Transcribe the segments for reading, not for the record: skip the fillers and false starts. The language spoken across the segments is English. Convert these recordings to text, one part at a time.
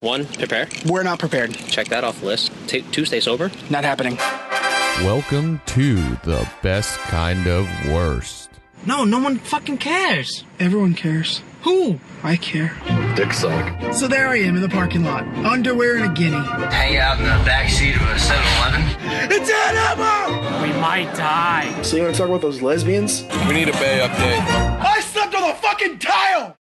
1, prepare. We're not prepared. Check that off the list. 2, stay sober. Not happening. Welcome to the best kind of worst. No one fucking cares. Everyone cares. Who? I care. Dick suck. So there I am in the parking lot. Underwear and a guinea. Hang out in the backseat of a 7-Eleven. It's animal! We might die. So you want to talk about those lesbians? We need a Bay update. I slept on the fucking tile!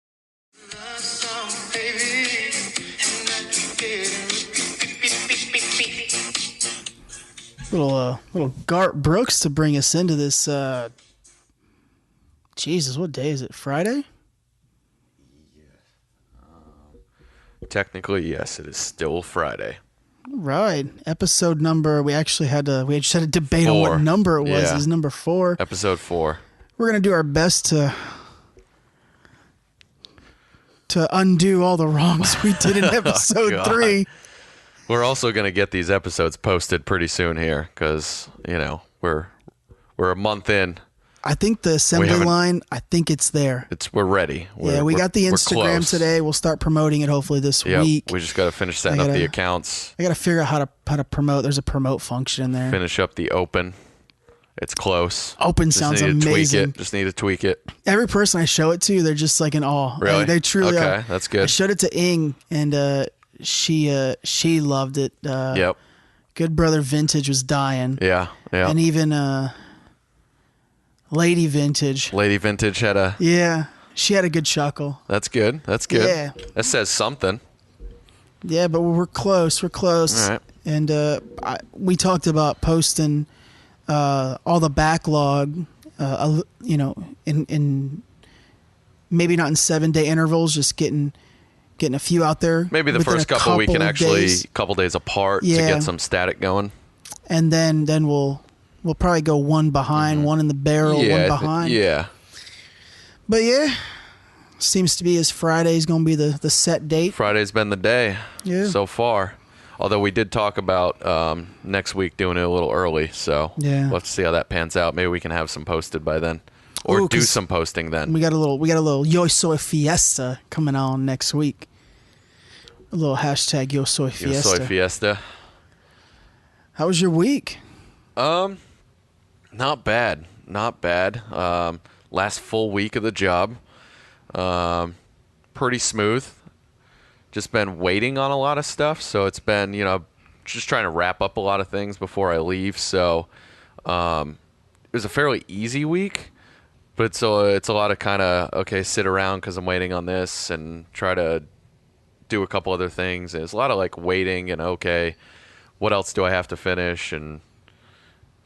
Little Gart Brooks to bring us into this, Jesus, what day is it? Friday? Technically, yes, it is still Friday. Right. Episode number, we just had a debate on what number it was. Yeah. It was number 4. Episode 4. We're going to do our best to undo all the wrongs we did in episode God. 3. We're also going to get these episodes posted pretty soon here because, we're a month in. I think the assembly line, I think it's there. We're ready. We got the we're Instagram close. today. We'll start promoting it hopefully this week. We just got to finish setting up the accounts. I got to figure out how to promote. There's a promote function in there. Finish up the open. It's close. Open just sounds need to amazing. Tweak it. Just need to tweak it. Every person I show it to, they're just like in awe. Really? Like, they truly are. Okay, that's good. I showed it to Ing, and she loved it. Yep. Good Brother Vintage was dying. Yeah. And even Lady Vintage. Lady Vintage had a... Yeah. She had a good chuckle. That's good. Yeah. That says something. Yeah, but we're close. We're close. All right. And we talked about posting all the backlog, in maybe not in 7-day intervals, just getting a few out there. Maybe the within first a couple we can actually days. couple days apart to Yeah. get some static going. And then we'll probably go one behind, one in the barrel, one behind. Yeah. But yeah, seems to be as Friday's going to be the set date. Friday's been the day so far. Although we did talk about next week doing it a little early, so we'll have to see how that pans out. Maybe we can have some posted by then, or do some posting then. We got a little Yo Soy Fiesta coming on next week. A little hashtag Yo Soy Fiesta. Yo Soy Fiesta. How was your week? Not bad. Last full week of the job. Pretty smooth. Just been waiting on a lot of stuff, so it's been, just trying to wrap up a lot of things before I leave. So it was a fairly easy week, but it's a lot of kind of, sit around because I'm waiting on this and try to do a couple other things. And it's a lot of like waiting and, what else do I have to finish and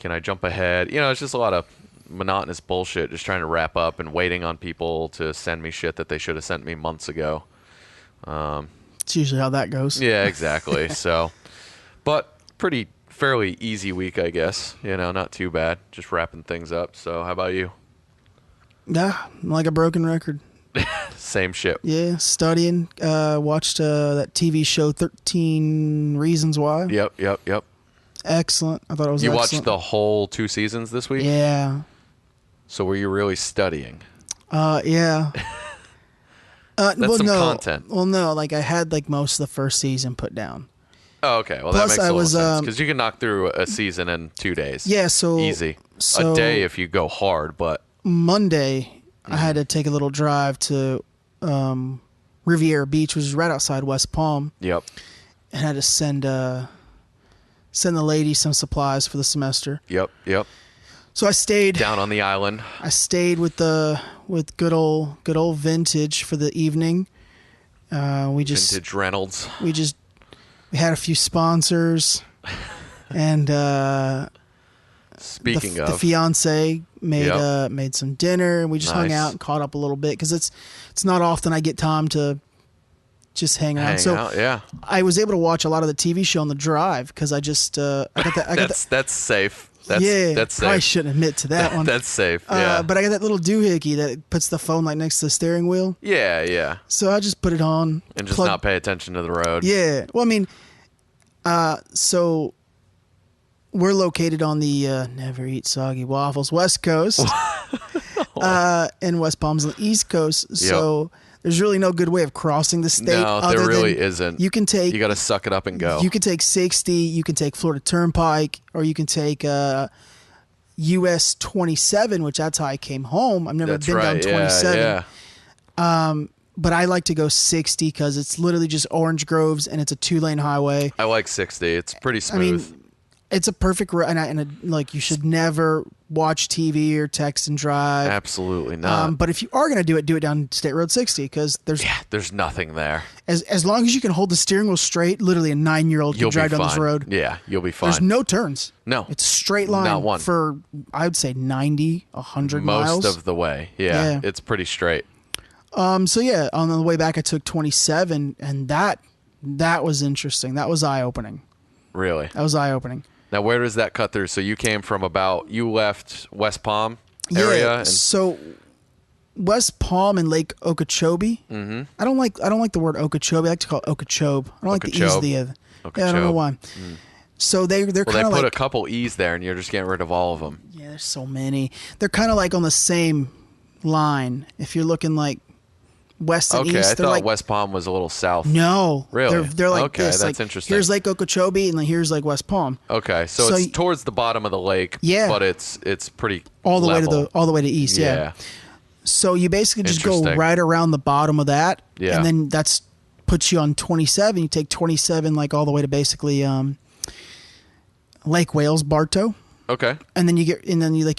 can I jump ahead? It's just a lot of monotonous bullshit, just trying to wrap up and waiting on people to send me shit that they should have sent me months ago. It's usually how that goes. Yeah, exactly. So, but fairly easy week, I guess. Not too bad. Just wrapping things up. So, how about you? Yeah, like a broken record. Same shit. Yeah, studying. Watched that TV show 13 Reasons Why. Yep. Excellent. I thought it was You excellent. watched the whole 2 seasons this week? Yeah. So, were you really studying? Yeah. That's some content. Well, no, like I had like most of the first season put down. Oh, okay. Well, Plus, that makes a little sense. was, Because you can knock through a season in 2 days. Yeah, so... Easy. So a day if you go hard, but... Monday, I had to take a little drive to Riviera Beach, which is right outside West Palm. Yep. And had to send the lady some supplies for the semester. Yep. So I stayed... Down on the island. I stayed with good old Vintage for the evening. Vintage Reynolds. We had a few sponsors, and Speaking the of, fiance made some dinner, and we just hung out and caught up a little bit because it's not often I get time to just hang out. I was able to watch a lot of the TV show on the drive because I just that's safe. That's safe. Probably shouldn't admit to that one. That's safe. Yeah, but I got that little doohickey that puts the phone like next to the steering wheel. Yeah. So I just put it on And just not pay attention to the road. Yeah. Well, I mean, so we're located on the Never Eat Soggy Waffles West Coast, and West Palm's on the East Coast. So There's really no good way of crossing the state. No, there really isn't. You can take. You got to suck it up and go. You can take 60. You can take Florida Turnpike, or you can take US 27, which that's how I came home. I've never been down 27. Yeah. But I like to go 60 because it's literally just orange groves and it's a 2-lane highway. I like 60. It's pretty smooth. I mean, it's a perfect road, like you should never watch TV or text and drive. Absolutely not. But if you are going to do it down State Road 60 because there's nothing there. As long as you can hold the steering wheel straight, literally a 9-year-old can drive down this road. Yeah, you'll be fine. There's no turns. No. It's a straight line. Not one. For, I would say, 90, 100 miles. Most of the way. Yeah, it's pretty straight. So yeah, on the way back I took 27, and that was interesting. That was eye-opening. Really? That was eye-opening. Now, where does that cut through? So you came from you left West Palm area? Yeah, so West Palm and Lake Okeechobee. Mm-hmm. I don't like the word Okeechobee. I like to call it Okeechobee. I don't like the E's of the other. Yeah, I don't know why. Mm. So they're kind of like... they put a couple E's there, and you're just getting rid of all of them. Yeah, there's so many. They're kind of like on the same line. If you're looking like west and east. Okay, I thought like, West Palm was a little south. No. Really? They're like this. That's like, interesting. Here's Lake Okeechobee, and here's like West Palm. Okay, so it's towards the bottom of the lake. Yeah. But it's pretty all the level. way to east. Yeah. So you basically just go right around the bottom of that, and then that's puts you on 27. You take 27 like all the way to basically Lake Wales, Bartow. Okay. And then you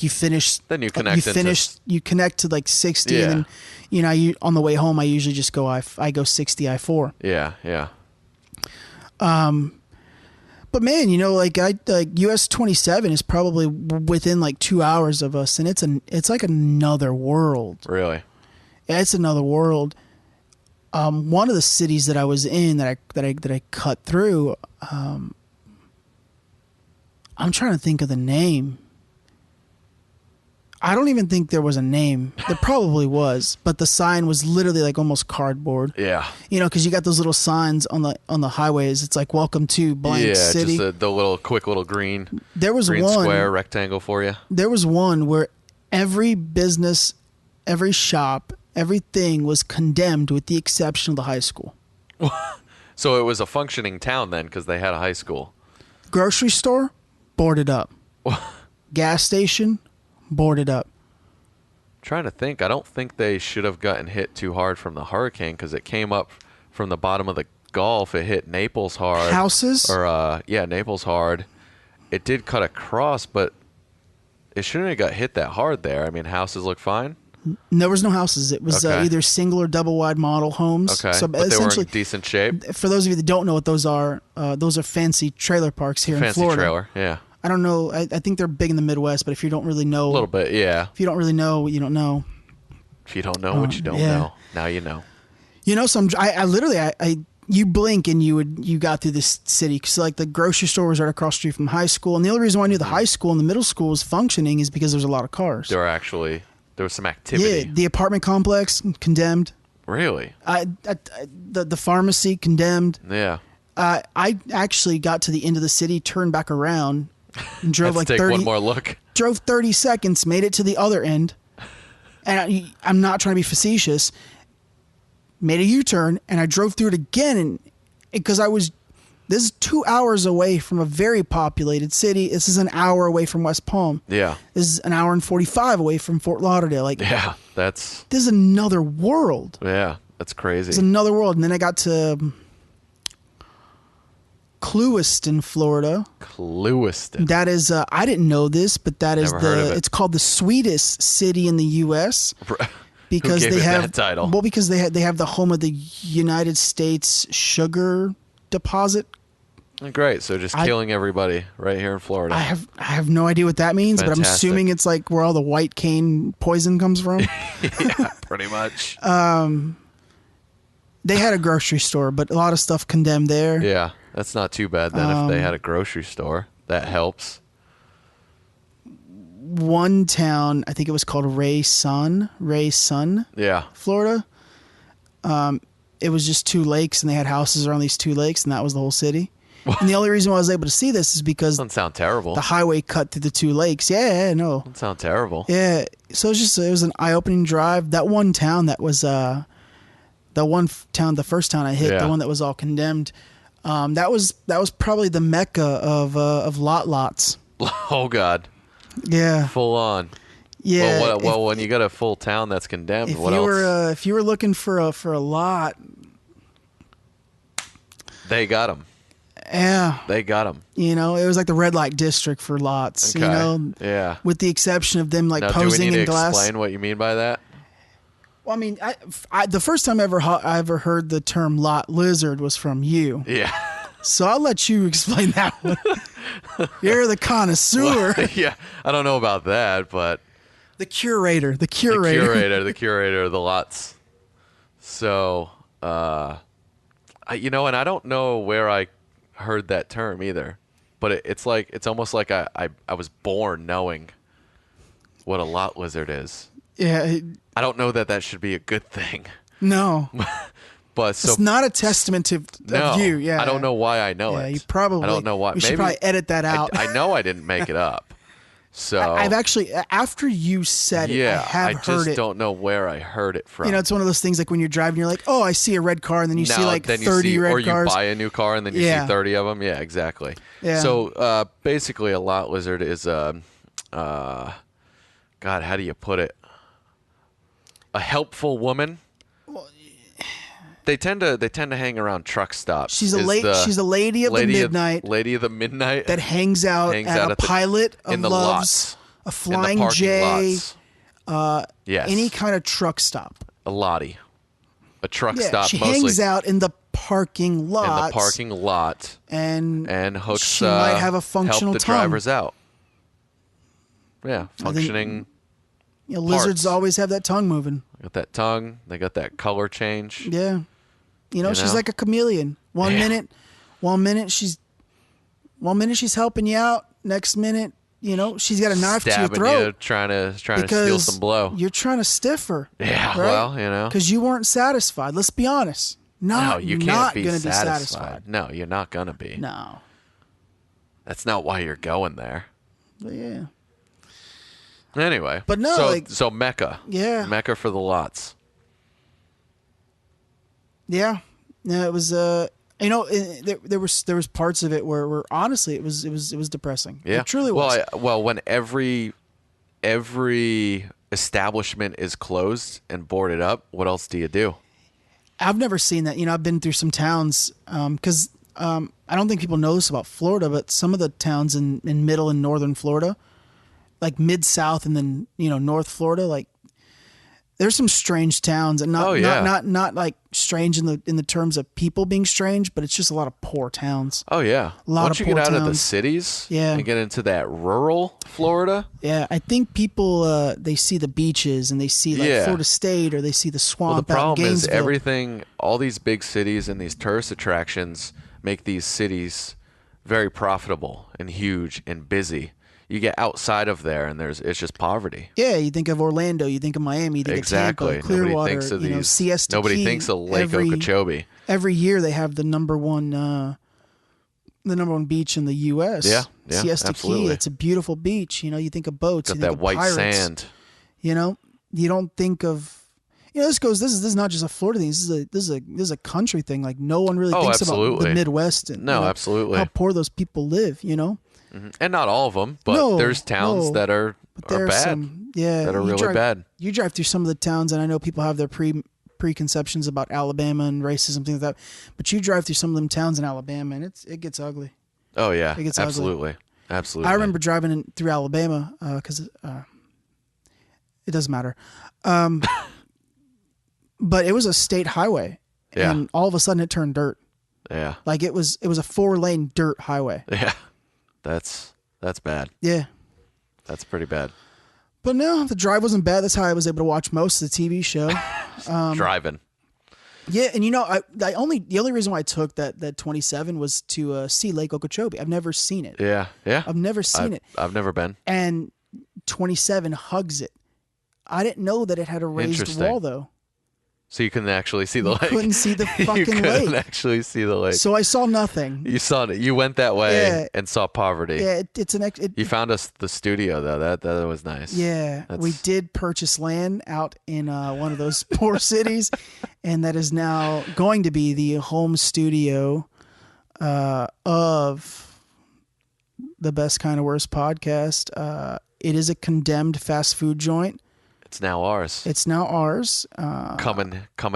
finish. Then you connect. You connect to like 60, and then on the way home I usually just go I go 60 I-4. Yeah. But man, like US 27 is probably within like 2 hours of us, and it's like another world. Really? Yeah, it's another world. One of the cities that I was in that I cut through. I'm trying to think of the name. I don't even think there was a name. There probably was, but the sign was literally like almost cardboard. Yeah. Because you got those little signs on the highways. It's like "Welcome to blank city." Yeah, just the little quick little green. There was green one square rectangle for you. There was one where every business, every shop, everything was condemned with the exception of the high school. So it was a functioning town then, because they had a high school. Grocery store, boarded up. Gas station, boarded up. Trying to think. I don't think they should have gotten hit too hard from the hurricane, because it came up from the bottom of the Gulf. It hit Naples hard. Houses? Naples hard. It did cut across, but it shouldn't have got hit that hard there. I mean, houses look fine. There was no houses. It was either single or double wide model homes. Okay, so but they were in decent shape. For those of you that don't know what those are fancy trailer parks here in Florida. Fancy trailer, yeah. I don't know. I think they're big in the Midwest, but if you don't really know... A little bit, yeah. If you don't really know, you don't know. If you don't know what you don't know, now you know. I literally, you blink and you got through this city. Because like the grocery store was right across the street from high school. And the only reason why I knew the high school and the middle school was functioning is because there's a lot of cars. There was some activity. Yeah, the apartment complex, condemned. Really? The pharmacy, condemned. Yeah. I actually got to the end of the city, turned back around, and drove like 30. One more look. Drove 30 seconds, made it to the other end, and I'm not trying to be facetious. Made a U-turn, and I drove through it again, and because this is 2 hours away from a very populated city. This is an hour away from West Palm. Yeah. This is an hour and 45 away from Fort Lauderdale. This is another world. Yeah, that's crazy. It's another world, and then I got to Clewiston, Florida. Clewiston. That is, I didn't know this, but that is it's called the sweetest city in the U.S. because Who gave it that title? Well, because they have the home of the United States sugar deposit. Great. So just killing everybody right here in Florida. I have no idea what that means, but I'm assuming it's like where all the white cane poison comes from. Yeah, pretty much. They had a grocery store, but a lot of stuff condemned there. Yeah, that's not too bad then if they had a grocery store. That helps. One town, I think it was called Rayson, yeah, Florida. It was just two lakes, and they had houses around these two lakes, and that was the whole city. And the only reason why I was able to see this is because doesn't sound terrible. The highway cut through the two lakes. Yeah, no. Doesn't sound terrible. Yeah, so it was an eye-opening drive. That one town that was the first town I hit, the one that was all condemned. That was probably the mecca of lots. Oh God. Yeah. Full on. Yeah. Well, when you got a full town that's condemned, what else? If you were looking for a lot, they got them. Yeah. They got them. You know, it was like the red light district for lots. Okay. You know. Yeah. With the exception of them like now, posing do we need in to glass. Explain what you mean by that. Well, I mean, the first time I ever heard the term lot lizard was from you. Yeah. So I'll let you explain that one. You're the connoisseur. Well, yeah, I don't know about that, but the curator the curator of the lots. So, and I don't know where I heard that term either, but it's almost like I was born knowing what a lot lizard is. Yeah. I don't know that should be a good thing. No. But it's not a testament of you. Yeah. I don't know why I know it. You probably. I don't know why. We should probably edit that out. I know I didn't make it up. So I've actually, after you said it, I have heard it. I just don't know where I heard it from. You know, it's one of those things like when you're driving, you're like, oh, I see a red car, and then you see like 30 red cars. Or you buy a new car and then you see 30 of them. Yeah, exactly. Yeah. So basically, a lot lizard is God, how do you put it? A helpful woman. They tend to hang around truck stops. She's a lady of the midnight. Lady of the midnight that hangs out at a pilot of in the loves, lots, a Flying J, yes, any kind of truck stop. A lottie, a truck stop. She mostly hangs out in the parking lot. In the parking lot, and hooks. She might have a functional help the tongue. drivers out. Yeah, functioning. Lizards always have that tongue moving. They got that tongue. They got that color change. Yeah. She's like a chameleon. One minute she's helping you out. Next minute, she's got a knife to your throat. You, trying to steal some blow. You're trying to stiff her. Yeah, right? well, because you weren't satisfied. Let's be honest. No, you can't not be gonna satisfied. No, you're not gonna be. No. That's not why you're going there. But yeah. Anyway, but no, so Mecca. Yeah. Mecca for the lots. Yeah. No, it was there was parts of it where honestly it was depressing. Yeah. It truly was. Well, when every establishment is closed and boarded up, what else do you do? I've never seen that. I've been through some towns because I don't think people know this about Florida, but some of the towns in middle and northern Florida, like mid-south and then, North Florida, like there's some strange towns and not like strange in the terms of people being strange, but it's just a lot of poor towns. Oh yeah. Once you get out of the cities and get into that rural Florida. Yeah. I think people, they see the beaches and they see like Florida State or they see the swamp. Well, the problem is Gainesville. all these big cities and these tourist attractions make these cities very profitable and huge and busy. You get outside of there, and it's just poverty. Yeah, you think of Orlando, you think of Miami, you think of Tampa, Clearwater, nobody thinks of these. Siesta Nobody Key. thinks of Lake Okeechobee. Every year they have the number one beach in the U.S. Yeah, Siesta absolutely. Key. It's a beautiful beach. You think of boats. Got you that think of white pirates. sand. You don't think of. This is not just a Florida thing. This is a country thing. Like no one really thinks about the Midwest and absolutely how poor those people live. Mm-hmm. And not all of them, but there's towns that are bad. That are really bad. You drive through some of the towns, and I know people have their preconceptions about Alabama and racism, things like that. But you drive through some of them towns in Alabama, and it gets ugly. Oh yeah, it gets absolutely, ugly. Absolutely. I remember driving through Alabama because it doesn't matter, but it was a state highway, and all of a sudden it turned dirt. Yeah, like it was a 4-lane dirt highway. Yeah. That's bad. Yeah. That's pretty bad. But no, the drive wasn't bad. That's how I was able to watch most of the TV show. Driving. Yeah, and the only reason why I took that 27 was to see Lake Okeechobee. I've never seen it. Yeah. I've never seen it. I've never been. And 27 hugs it. I didn't know that it had a raised wall though. So you couldn't actually see the lake. Couldn't see the fucking you couldn't lake. actually see the lake. So I saw nothing. You saw it. You went that way and saw poverty. Yeah, You found us the studio though. That was nice. Yeah, we did purchase land out in one of those poor cities, and that is now going to be the home studio of the Best Kind of Worst podcast. It is a condemned fast food joint. It's now ours. Coming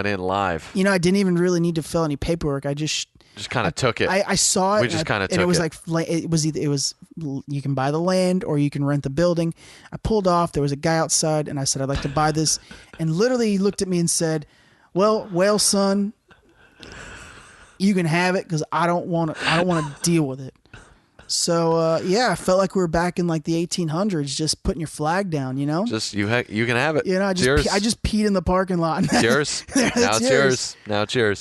in live. You know, I didn't even really need to fill any paperwork. I just kind of took it. I saw it. We just kind of took it. And it was like it was you can buy the land or you can rent the building. I pulled off. There was a guy outside, and I said I'd like to buy this. And literally, he looked at me and said, "Well, son, you can have it because I don't want to deal with it." So I felt like we were back in like the 1800s, just putting your flag down, you know. Just you can have it. You know, I just peed in the parking lot. It's yours. Now it's yours. Now it's yours.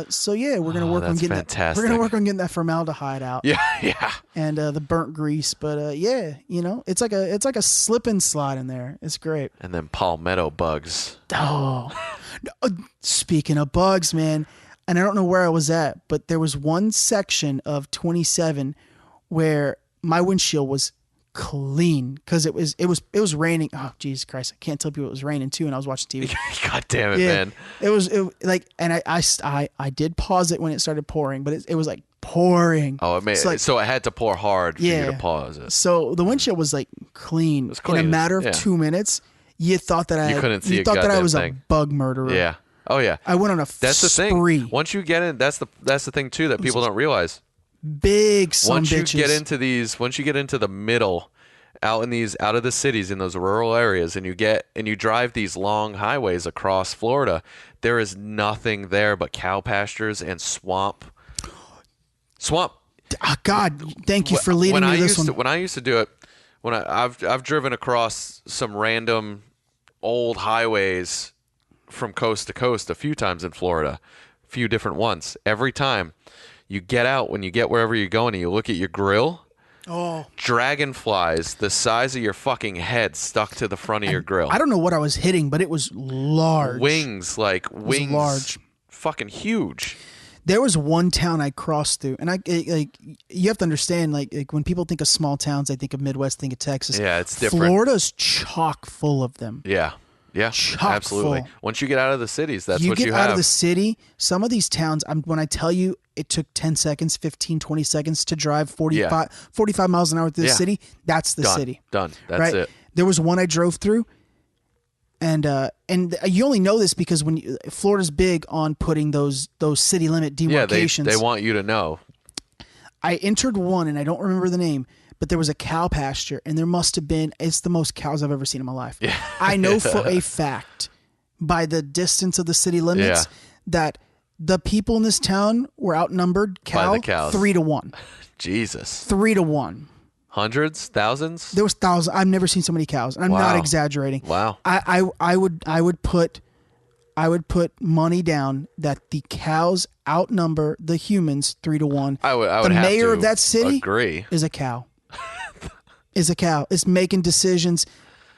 So yeah, we're gonna work on getting that. We're gonna work on getting that formaldehyde out. Yeah. And the burnt grease, but you know, it's like a slip and slide in there. It's great. And then palmetto bugs. Oh, speaking of bugs, man, and I don't know where I was at, but there was one section of 27 where my windshield was clean because it was raining. Oh, Jesus Christ! I can't tell people it was raining too, and I was watching TV. God damn it, man! It was like, and I did pause it when it started pouring, but it was like pouring. Oh, it made so it had to pour hard for you to pause it. So the windshield was like clean. It was clean. In a matter of 2 minutes. You thought that I was a bug murderer. Yeah. Oh yeah. I went on a that's the spree. Thing. Once you get in, that's the thing too that people don't realize. Big once bitches. Once you get into the middle, out of the cities in those rural areas, and you drive these long highways across Florida, there is nothing there but cow pastures and swamp. God, thank you for leading me to this one. When I used to do it, I've driven across some random old highways from coast to coast a few times in Florida, a few different ones. Every time you get out, when you get wherever you're going and you look at your grill, dragonflies the size of your fucking head stuck to the front of your grill. I don't know what I was hitting, but it was large. Wings, large. Fucking huge. There was one town I crossed through, and you have to understand, like when people think of small towns, they think of Midwest, think of Texas. Yeah, it's different. Florida's chock full of them. Yeah, chock absolutely. Full. Once you get out of the cities, that's what you have. You get out of the city, some of these towns, when I tell you it took 10 seconds, 15, 20 seconds to drive 45 miles an hour through the city, that's the city. Done. That's right? it. There was one I drove through, and you only know this because Florida's big on putting those city limit demarcations. Yeah, they want you to know. I entered one, and I don't remember the name, but there was a cow pasture, and there must have been, it's the most cows I've ever seen in my life. Yeah. I know for a fact, by the distance of the city limits, that the people in this town were outnumbered by the cows. 3-1. Jesus. 3-1. Hundreds, thousands? There was thousands. I've never seen so many cows, and I'm not exaggerating. Wow. I would put money down that the cows outnumber the humans 3-1. I would the have mayor to of that city agree. Is a cow. Is a cow. It's making decisions.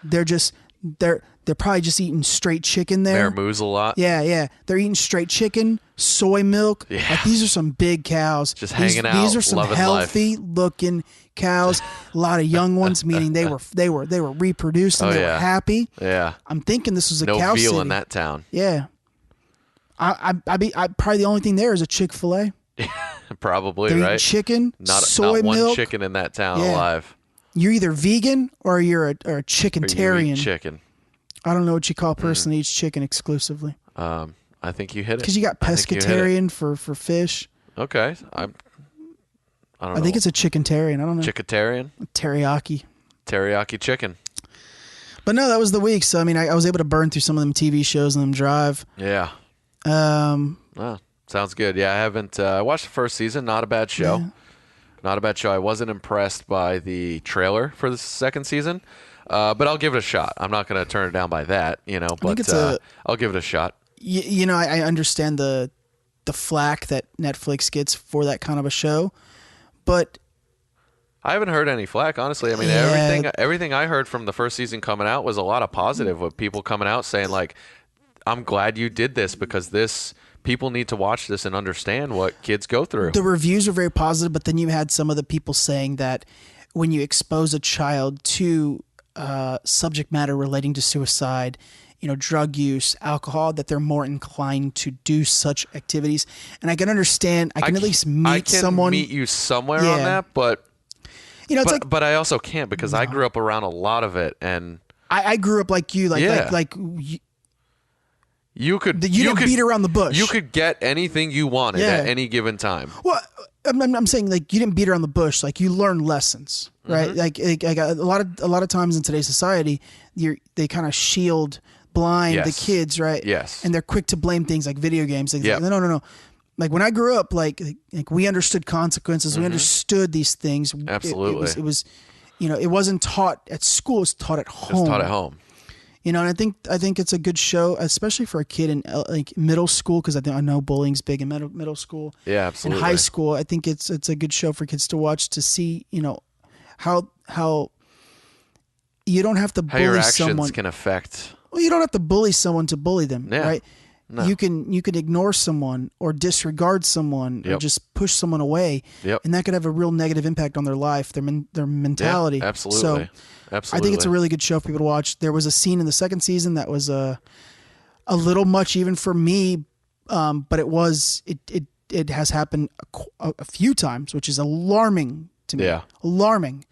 They're probably just eating straight chicken there. Mayor moos a lot. Yeah. They're eating straight chicken, soy milk. Yeah. Like, these are some big cows. Just hanging out. These are some healthy looking cows. A lot of young ones, meaning they were reproducing. They were happy. Yeah. I'm thinking this was a cow cow city. No veal city. in that town. Yeah. I probably the only thing there is a Chick-fil-A. Probably, They're right? eating chicken, not soy one milk. chicken in that town alive. You're either vegan or you're a chickentarian. Or you eat chicken. I don't know what you call a person that eats chicken exclusively. I think you hit it. Because you got pescatarian for fish. Okay. I don't know. I think it's a chickentarian. I don't know. Chickatarian? Teriyaki. Teriyaki chicken. But no, that was the week. So, I mean, I was able to burn through some of them TV shows and them drive. Yeah. Oh, sounds good. Yeah, I haven't. I watched the first season. Not a bad show. Yeah. Not a bad show. I wasn't impressed by the trailer for the second season, but I'll give it a shot. I'm not going to turn it down by that, but I'll give it a shot. I understand the flack that Netflix gets for that kind of a show, but I haven't heard any flack, honestly. I mean, everything I heard from the first season coming out was a lot of positive, with people coming out saying, like, I'm glad you did this because people need to watch this and understand what kids go through. The reviews are very positive, but then you had some of the people saying that when you expose a child to subject matter relating to suicide, drug use, alcohol, that they're more inclined to do such activities. And I can understand. I can at least meet someone. I can meet you somewhere on that, but but I also can't because I grew up around a lot of it, and I grew up like you, you didn't beat around the bush. You could get anything you wanted at any given time. Well, I'm saying you didn't beat around the bush. You learned lessons, right? Mm-hmm. A lot of times in today's society, they kind of blind the kids, right? Yes. And they're quick to blame things like video games. No. When I grew up, we understood consequences. We understood these things. Absolutely. It was it wasn't taught at school. It was taught at home. It was taught at home. And I think it's a good show, especially for a kid in middle school, because I know bullying's big in middle school. Yeah, absolutely. In high school, I think it's a good show for kids to watch to see, how you don't have to bully your actions someone. Can affect. Well, you don't have to bully someone to bully them, right? No. You can ignore someone or disregard someone or just push someone away, and that could have a real negative impact on their life, their mentality. Yeah, absolutely. So, I think it's a really good show for people to watch. There was a scene in the second season that was a little much even for me, but it has happened a few times, which is alarming to me. Yeah, alarming.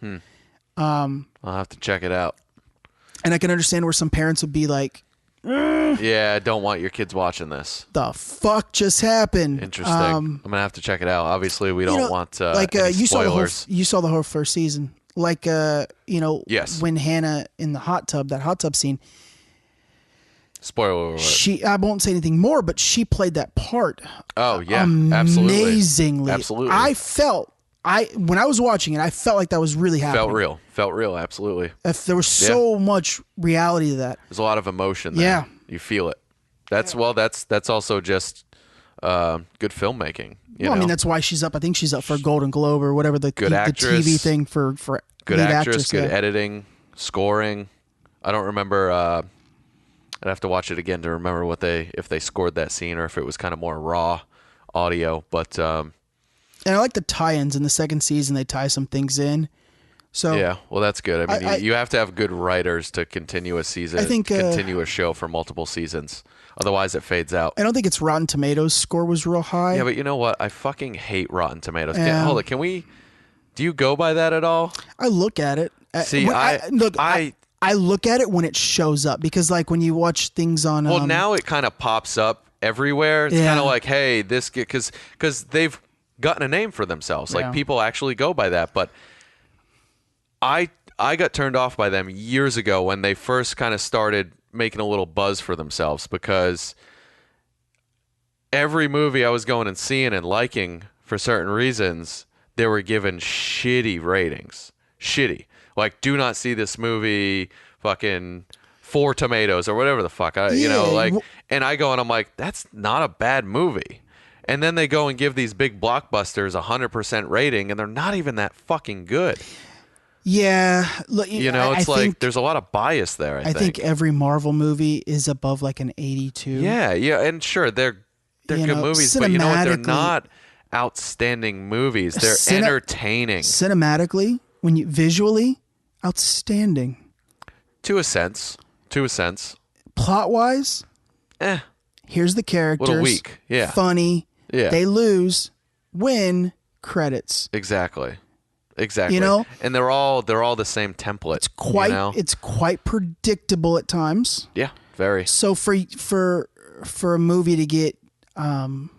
I'll have to check it out. And I can understand where some parents would be like, yeah, I don't want your kids watching this. The fuck just happened? Interesting. I'm gonna have to check it out. Obviously, we don't want any you spoilers. You saw the whole first season. Yes. When Hannah in the hot tub scene. Spoiler alert. I won't say anything more, but she played that part. Oh yeah, amazingly. Absolutely. When I was watching it, I felt like that was really happening. Felt real. Absolutely. There was so much reality to that. There's a lot of emotion there. Yeah. You feel it. That's also just good filmmaking. I mean, that's why she's up. I think she's up for a Golden Globe or whatever the TV thing for good lead actress, good yeah. editing, scoring. I don't remember. I'd have to watch it again to remember if they scored that scene or if it was kind of more raw audio. But and I like the tie-ins in the second season. They tie some things in. So yeah, well, that's good. I mean, you have to have good writers to continue a season. Continue a show for multiple seasons. Otherwise, it fades out. I don't think it's Rotten Tomatoes score was real high. Yeah, but you know what? I fucking hate Rotten Tomatoes. Hold it. Do you go by that at all? I look at it. See, I look at it when it shows up because, when you watch things on. Well, now it kind of pops up everywhere. It's kind of like, hey, this because they've gotten a name for themselves. People actually go by that, but I got turned off by them years ago when they first kind of started making a little buzz for themselves because every movie I was going and seeing and liking for certain reasons, they were given shitty ratings. Shitty. Do not see this movie, fucking 4 tomatoes or whatever the fuck. And I go and I'm like, that's not a bad movie. And then they go and give these big blockbusters 100% rating and they're not even that fucking good. Yeah, look, it's there's a lot of bias there. I think every Marvel movie is above an 82. Yeah, and sure they're good movies, but you know what? They're not outstanding movies. They're entertaining. Cinematically, visually, outstanding. To a sense. Plot wise, here's the characters. Little weak. Yeah. Funny. Yeah. They lose. Win. Credits. Exactly. And they're all the same template. It's quite predictable at times. Yeah, very. So for a movie to get in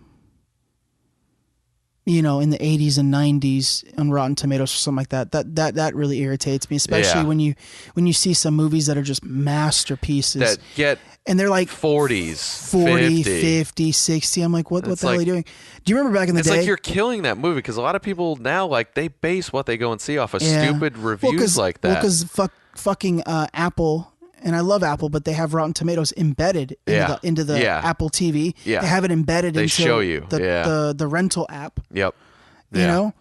the 80s and 90s on Rotten Tomatoes or something like that really irritates me, especially when you see some movies that are just masterpieces that get and they're 40s, 40, 50, 60. I'm like, what the hell are you doing? Do you remember back in the day? It's like you're killing that movie because a lot of people now they base what they go and see off of stupid reviews like that. Well, because fucking Apple. And I love Apple, but they have Rotten Tomatoes embedded into the Apple TV. Yeah. They have it embedded into show you. the rental app. Yep. You know?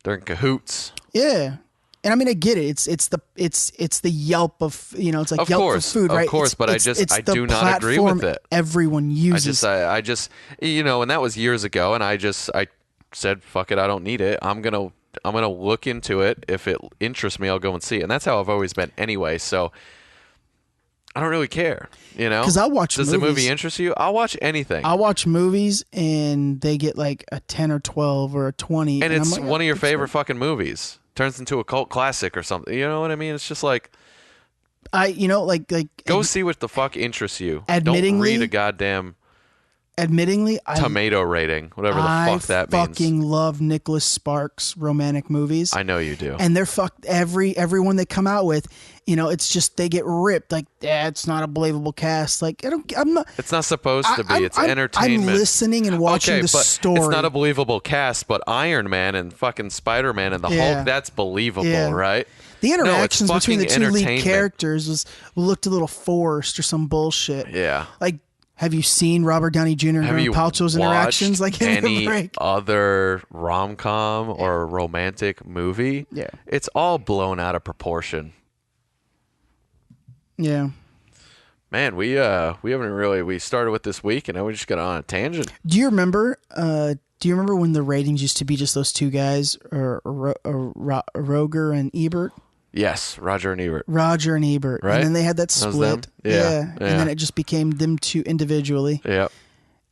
They're in cahoots. Yeah. And I mean, I get it. It's the Yelp of, it's like Of Yelp course, for food, right? Of course, but I do not agree with it. Everyone uses. I just, and that was years ago, and I said, fuck it, I don't need it. I'm gonna look into it. If it interests me, I'll go and see it. And that's how I've always been anyway. So I don't really care, Because I'll watch Does movies. the movie interest you? I'll watch anything. I'll watch movies, and they get like a 10 or 12 or a 20. And it's I'm like, one of your favorite fucking movies. Turns into a cult classic or something. You know what I mean? It's just like, go see what the fuck interests you. Don't read a goddamn tomato rating, whatever the fuck that means. I fucking love Nicholas Sparks romantic movies. I know you do. And they're fucked. Everyone they come out with, it's just they get ripped. Like, it's not a believable cast. Like, I'm not. It's not supposed to be. It's entertainment. I'm listening and watching the story. It's not a believable cast, but Iron Man and fucking Spider-Man and the Hulk, that's believable, right? The interactions between the two lead characters looked a little forced or some bullshit. Yeah. Like, have you seen Robert Downey Jr. and Gwyneth Paltrow's interactions? Like any other rom-com or romantic movie? Yeah. It's all blown out of proportion. Yeah. Man, we haven't really. We started with this week, and now we just got on a tangent. Do you remember? When the ratings used to be just those two guys, or Roger and Ebert? Yes, Roger and Ebert. Right? And then they had that split. Yeah. And then it just became them two individually. Yep.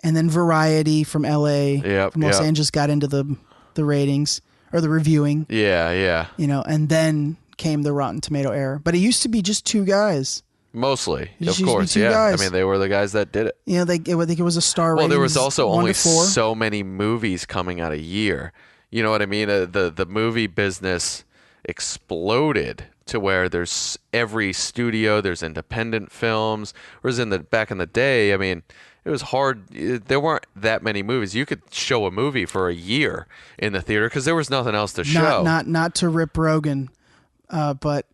And then Variety from LA, from Los Angeles, got into the ratings or the reviewing. Yeah. And then came the Rotten Tomato era. But it used to be just two guys. Mostly, of course, yeah. Guys. I mean, they were the guys that did it. I think it was a star rating. Well, there was also only so many movies coming out a year. You know what I mean? The movie business exploded to where there's every studio, there's independent films. Whereas back in the day, I mean, it was hard. There weren't that many movies. You could show a movie for a year in the theater because there was nothing else to show. Not to rip Rogan, but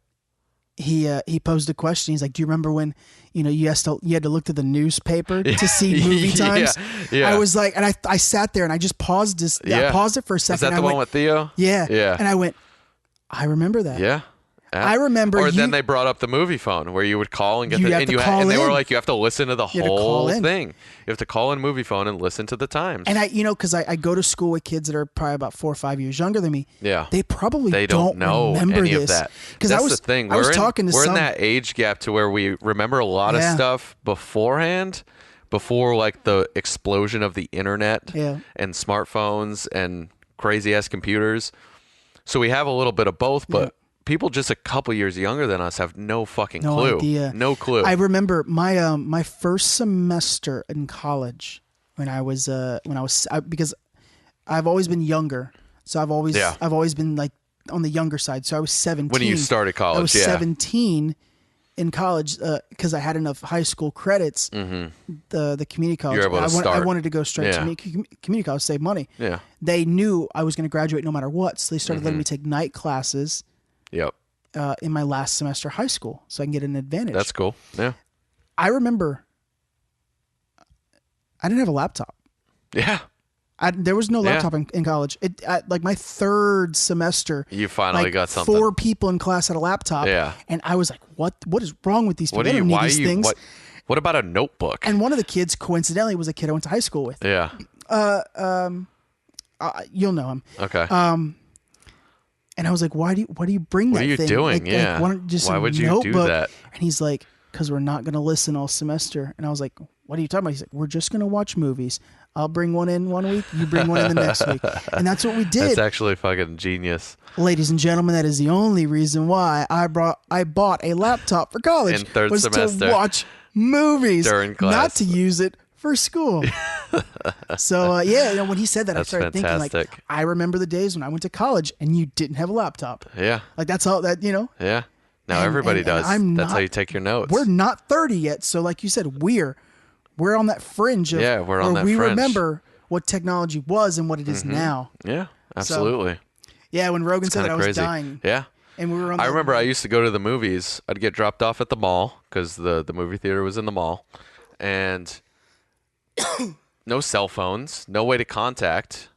he posed a question. He's like, "Do you remember when you had to look to the newspaper to see movie times?" Yeah. I was like, and I sat there and I just paused this. I paused it for a second. Is that the one with Theo? Yeah. Yeah. And I went, I remember that. Yeah. I remember. Or then they brought up the movie phone where you would call and get and they were like, you have to listen to the whole thing. You have to call in movie phone and listen to the times. And because I go to school with kids that are probably about 4 or 5 years younger than me. Yeah. They probably don't know remember any this. of that. Because that's the thing. We're in that age gap to where we remember a lot of stuff beforehand, before like the explosion of the internet and smartphones and crazy ass computers. So we have a little bit of both, but people just a couple years younger than us have no fucking clue. Idea. No clue. I remember my first semester in college because I've always been younger, so I've always been like on the younger side. So I was 17 when you started college. I was 17 in college because I had enough high school credits. Mm-hmm. The community college. You're able to start. I wanted to go straight to community college, save money. Yeah. They knew I was going to graduate no matter what, so they started letting me take night classes. Yep. In my last semester of high school, so I can get an advantage. That's cool. Yeah. I remember I didn't have a laptop. Yeah. There was no laptop in college. Like my third semester, you finally got something. 4 people in class had a laptop. Yeah. And I was like, what is wrong with these people? They don't need these things. What about a notebook? And one of the kids, coincidentally, was a kid I went to high school with. Yeah. You'll know him. Okay. And I was like, why do you bring that thing? What are you doing? Why would you notebook? do that? And he's like, because we're not going to listen all semester. And I was like, what are you talking about? He's like, we're just going to watch movies. I'll bring one in one week. You bring one in the next week. And that's what we did. That's actually fucking genius. Ladies and gentlemen, that is the only reason why I bought a laptop for college. In third semester. To watch movies. During class. Not to use it for school. So when he said that, I started thinking like, I remember the days when I went to college and you didn't have a laptop. Yeah. Like that's all that, Yeah. Now everybody does. That's how you take your notes. We're not 30 yet. So like you said, we're on that fringe of we're on that we fringe. Remember what technology was and what it is now. Yeah, absolutely. So, when Rogan said that, I was dying. Yeah. And we were on I remember I used to go to the movies. I'd get dropped off at the mall because the movie theater was in the mall. And no cell phones, no way to contact.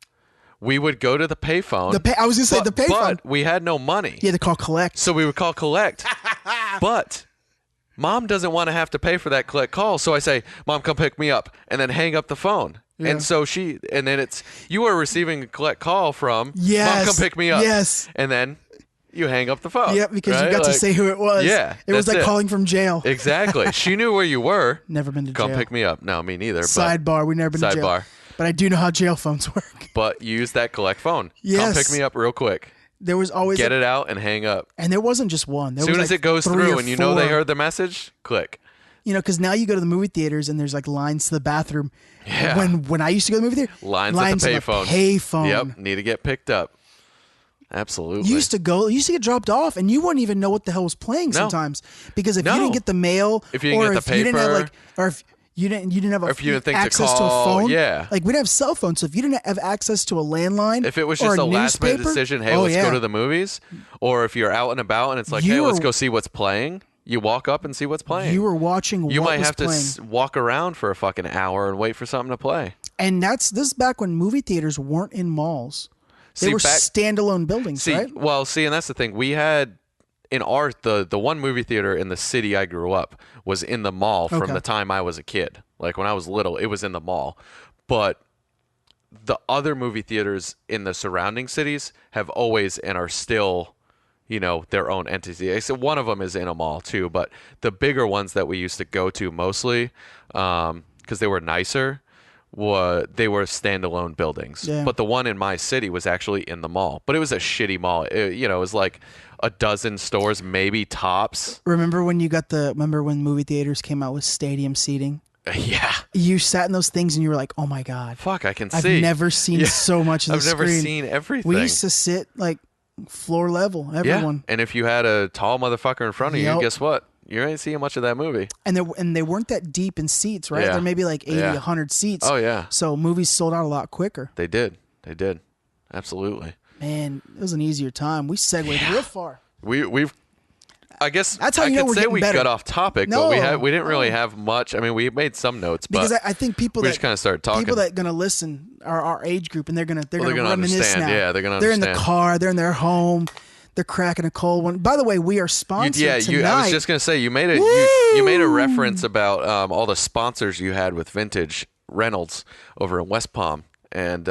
we would go to the payphone. I was gonna say the payphone. But we had no money. You had to call collect. So we would call collect. But Mom doesn't want to have to pay for that collect call. So I say, Mom, come pick me up, and then hang up the phone. Yeah. And so and then you are receiving a collect call from Mom, come pick me up. Yes. And then you hang up the phone. Yep, because you got to say who it was. Yeah. It was like calling from jail. Exactly. She knew where you were. Never been to jail. Come pick me up. No, me neither. Sidebar, we never been to jail. Sidebar. But I do know how jail phones work. But use that collect phone. Yes. Come pick me up real quick. There was always get it out and hang up. And there wasn't just one. As soon as it goes through and you know they heard the message, click. You know, because now you go to the movie theaters and there's like lines to the bathroom. Yeah. When I used to go to the movie theater, lines at the payphone. Yep, need to get picked up. Absolutely. You used to get dropped off, and you wouldn't even know what the hell was playing sometimes because if you didn't get the mail, if you didn't get the paper, you didn't have if you didn't have access to a phone, like we didn't have cell phones, so if you didn't have access to a landline, if it was just a last minute decision, hey, let's go to the movies, or if you're out and about and it's like, hey, let's go see what's playing. You walk up and see what's playing. You were watching. You might have to walk around for a fucking hour and wait for something to play. And this is back when movie theaters weren't in malls. They were standalone buildings, right? Well, and that's the thing. We had in the one movie theater in the city I grew up was in the mall from the time I was a kid. Like when I was little, it was in the mall. But the other movie theaters in the surrounding cities have always and are still, their own entity. So one of them is in a mall too, but the bigger ones that we used to go to mostly, because they were nicer, they were standalone buildings. Yeah. But the one in my city was actually in the mall, but it was a shitty mall. It was like a dozen stores, maybe tops. Remember when movie theaters came out with stadium seating? Yeah. You sat in those things and you were like, oh my God. Fuck, I can see. I've never seen so much of the screen. I've never seen everything. We used to sit like floor level, everyone. Yeah. And if you had a tall motherfucker in front of you, guess what? You ain't seeing much of that movie. And they weren't that deep in seats, right? Yeah. They're maybe like 80, 100 seats. Oh, yeah. So movies sold out a lot quicker. They did. Absolutely. Man, it was an easier time. We segued real far. We've I guess that's how you know we're getting better. We got off topic, but we didn't really have much. I mean, we made some notes, because but I think we just kind of started talking. People that are gonna listen are our age group, and they're gonna reminisce understand. now. Yeah, they're gonna. They're in the car. They're in their home. They're cracking a cold one. By the way, we are sponsored tonight. I was just gonna say you made a reference about all the sponsors you had with Vintage Reynolds over in West Palm, and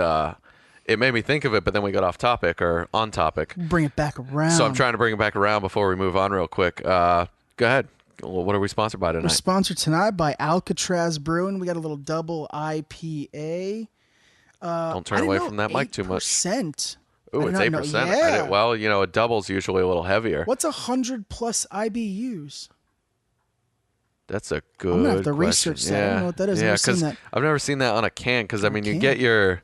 it made me think of it, but then we got off topic or on topic. Bring it back around. So I'm trying to bring it back around before we move on real quick. Go ahead. What are we sponsored by tonight? We're sponsored tonight by Alcatraz Brewing. We got a little double IPA. Don't turn away from that mic too much. 8%. Ooh, it's 8%. Yeah. Well, a double's usually a little heavier. What's 100 plus IBUs? That's a good question. I'm going to have to research that. I don't know what that is. Yeah, because I've never seen that on a can. Because, I mean, you get your...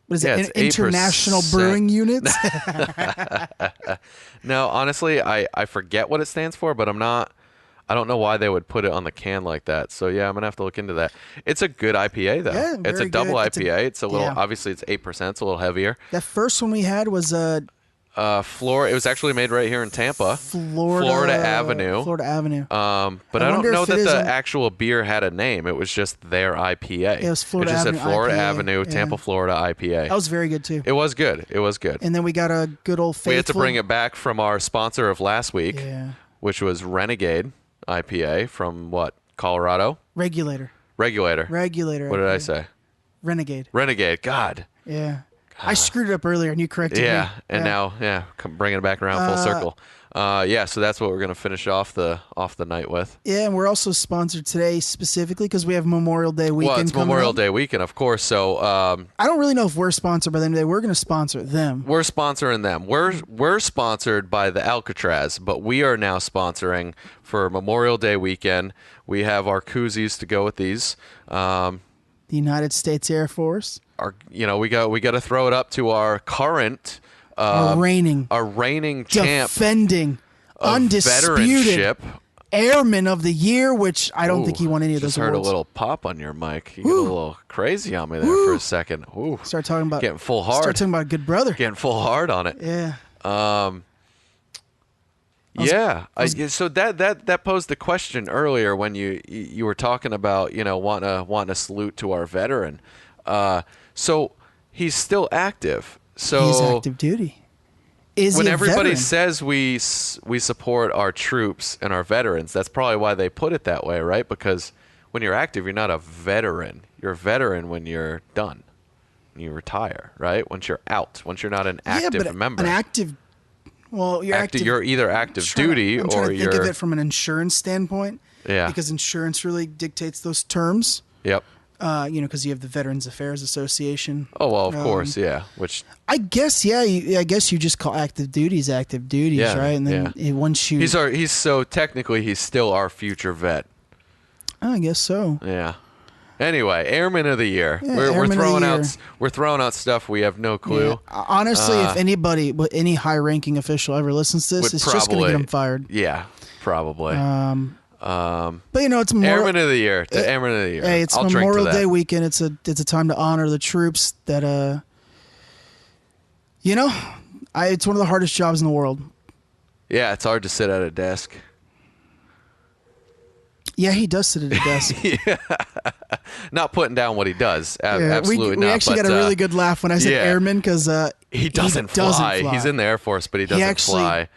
What is it? International Brewing Units? No, honestly, I forget what it stands for, but I don't know why they would put it on the can like that. So yeah, I'm gonna have to look into that. It's a good IPA though. Yeah, it's a double IPA. It's a little obviously it's 8%, it's a little heavier. That first one we had was Florida. It was actually made right here in Tampa, Florida Avenue. Florida Avenue. But I don't know that the actual beer had a name. It was just their IPA. It was Florida Avenue. It just said Florida IPA. Avenue, Tampa, Florida IPA. That was very good too. It was good. And then we got a good old faithful. We had to bring it back from our sponsor of last week, which was Renegade IPA from Colorado? Regulator. What IPA. did I say? Renegade. God. Yeah. I screwed it up earlier and you corrected me. And now, bringing it back around full circle. So that's what we're going to finish off the night with. Yeah, and we're also sponsored today specifically because we have Memorial Day weekend. Well, it's Memorial Day weekend, of course. So I don't really know if we're sponsored by them today. We're going to sponsor them. We're sponsoring them. We're sponsored by the Alcatraz, but we are now sponsoring for Memorial Day weekend. We have our koozies to go with these. The United States Air Force. We got to throw it up to our current. Our reigning champ, defending, undisputed Airman of the Year, which I don't think he won any of those awards. Just heard a little pop on your mic. You get a little crazy on me there for a second. Ooh. Start talking about getting full hard. Start talking about a good brother. Getting full hard on it. Yeah. So that posed the question earlier when you were talking about wanting to salute to our veteran. So he's still active. So he's active duty. Is when he a everybody veteran? says we support our troops and our veterans, that's probably why they put it that way, right? Because when you're active, you're not a veteran. You're a veteran when you're done. You retire, right? Once you're out, once you're not an active member. An active. Well, you're active. You're either active duty I'm trying or to think of it from an insurance standpoint. Yeah. Because insurance really dictates those terms. Yep. Because you have the Veterans Affairs Association. Oh well, of course, yeah. Which I guess, I guess you just call active duties, right? And then once you, he's so technically he's still our future vet. I guess so. Yeah. Anyway, Airman of the Year. Yeah, We're throwing out stuff we have no clue. Yeah. Honestly, if anybody, any high-ranking official ever listens to this, it's just going to get them fired. Yeah, probably. But it's Airman of the Year. Airman of the Year. Hey, it's Memorial Day weekend. It's a time to honor the troops that it's one of the hardest jobs in the world. Yeah, it's hard to sit at a desk. Yeah, he does sit at a desk. Yeah. Not putting down what he does. Absolutely not. We actually got a really good laugh when I said airman because he doesn't fly. He's in the Air Force, but he doesn't fly.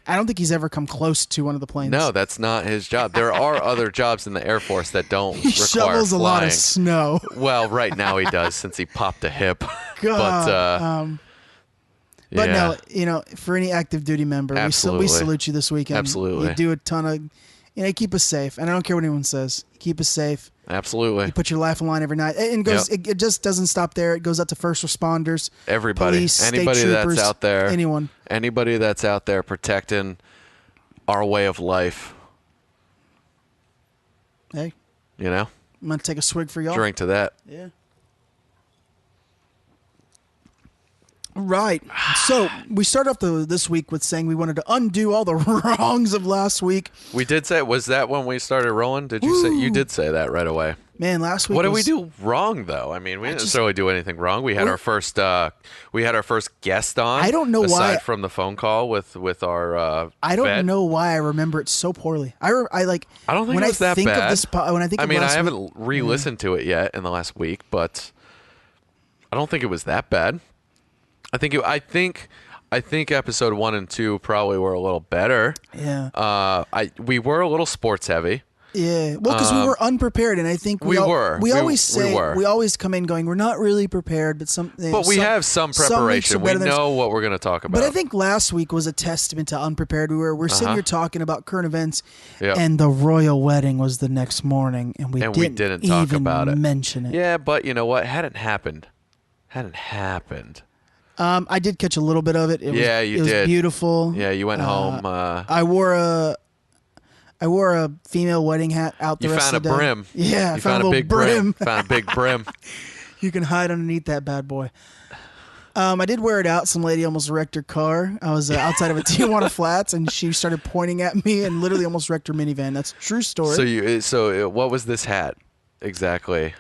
I don't think he's ever come close to one of the planes. No, that's not his job. There are other jobs in the Air Force that don't he require shovels flying. a lot of snow. Well, right now he does since he popped a hip. God, but no, for any active duty member, we salute you this weekend. Absolutely. You do a ton of, keep us safe. And I don't care what anyone says. Keep us safe. Absolutely. You put your life on line every night. And it just doesn't stop there. It goes out to first responders. Everybody. Police, anybody state troopers, that's out there. Anyone. Anybody that's out there protecting our way of life. Hey. I'm going to take a swig for y'all. Drink to that. Yeah. Right. So we started off this week with saying we wanted to undo all the wrongs of last week. We did say, was that when we started rolling? Did you say, you did say that right away? Man, last week. What did we do wrong though? I mean, we didn't necessarily do anything wrong. We had our first guest on. I don't know why. Aside from the phone call with our I don't vet. know why I remember it so poorly. I don't think it was that bad. I haven't re-listened to it yet in the last week, but I don't think it was that bad. I think episode 1 and 2 probably were a little better. Yeah. We were a little sports heavy. Yeah. Well, because we were unprepared, and I think we always come in going, we're not really prepared, but we have some preparation. We know what we're going to talk about. But I think last week was a testament to how unprepared we were. We're sitting here talking about current events, Yep. and the royal wedding was the next morning, and we didn't talk even about it. mention it. Yeah, but you know what? Hadn't happened. I did catch a little bit of it. It was beautiful. Yeah, you went home. I wore a female wedding hat out the rest of the day. You found a brim. Yeah, I found a big brim. Found a big brim. You can hide underneath that bad boy. I did wear it out. Some lady almost wrecked her car. I was outside of a Tijuana Flats, and she started pointing at me and literally almost wrecked her minivan. That's a true story. So what was this hat exactly?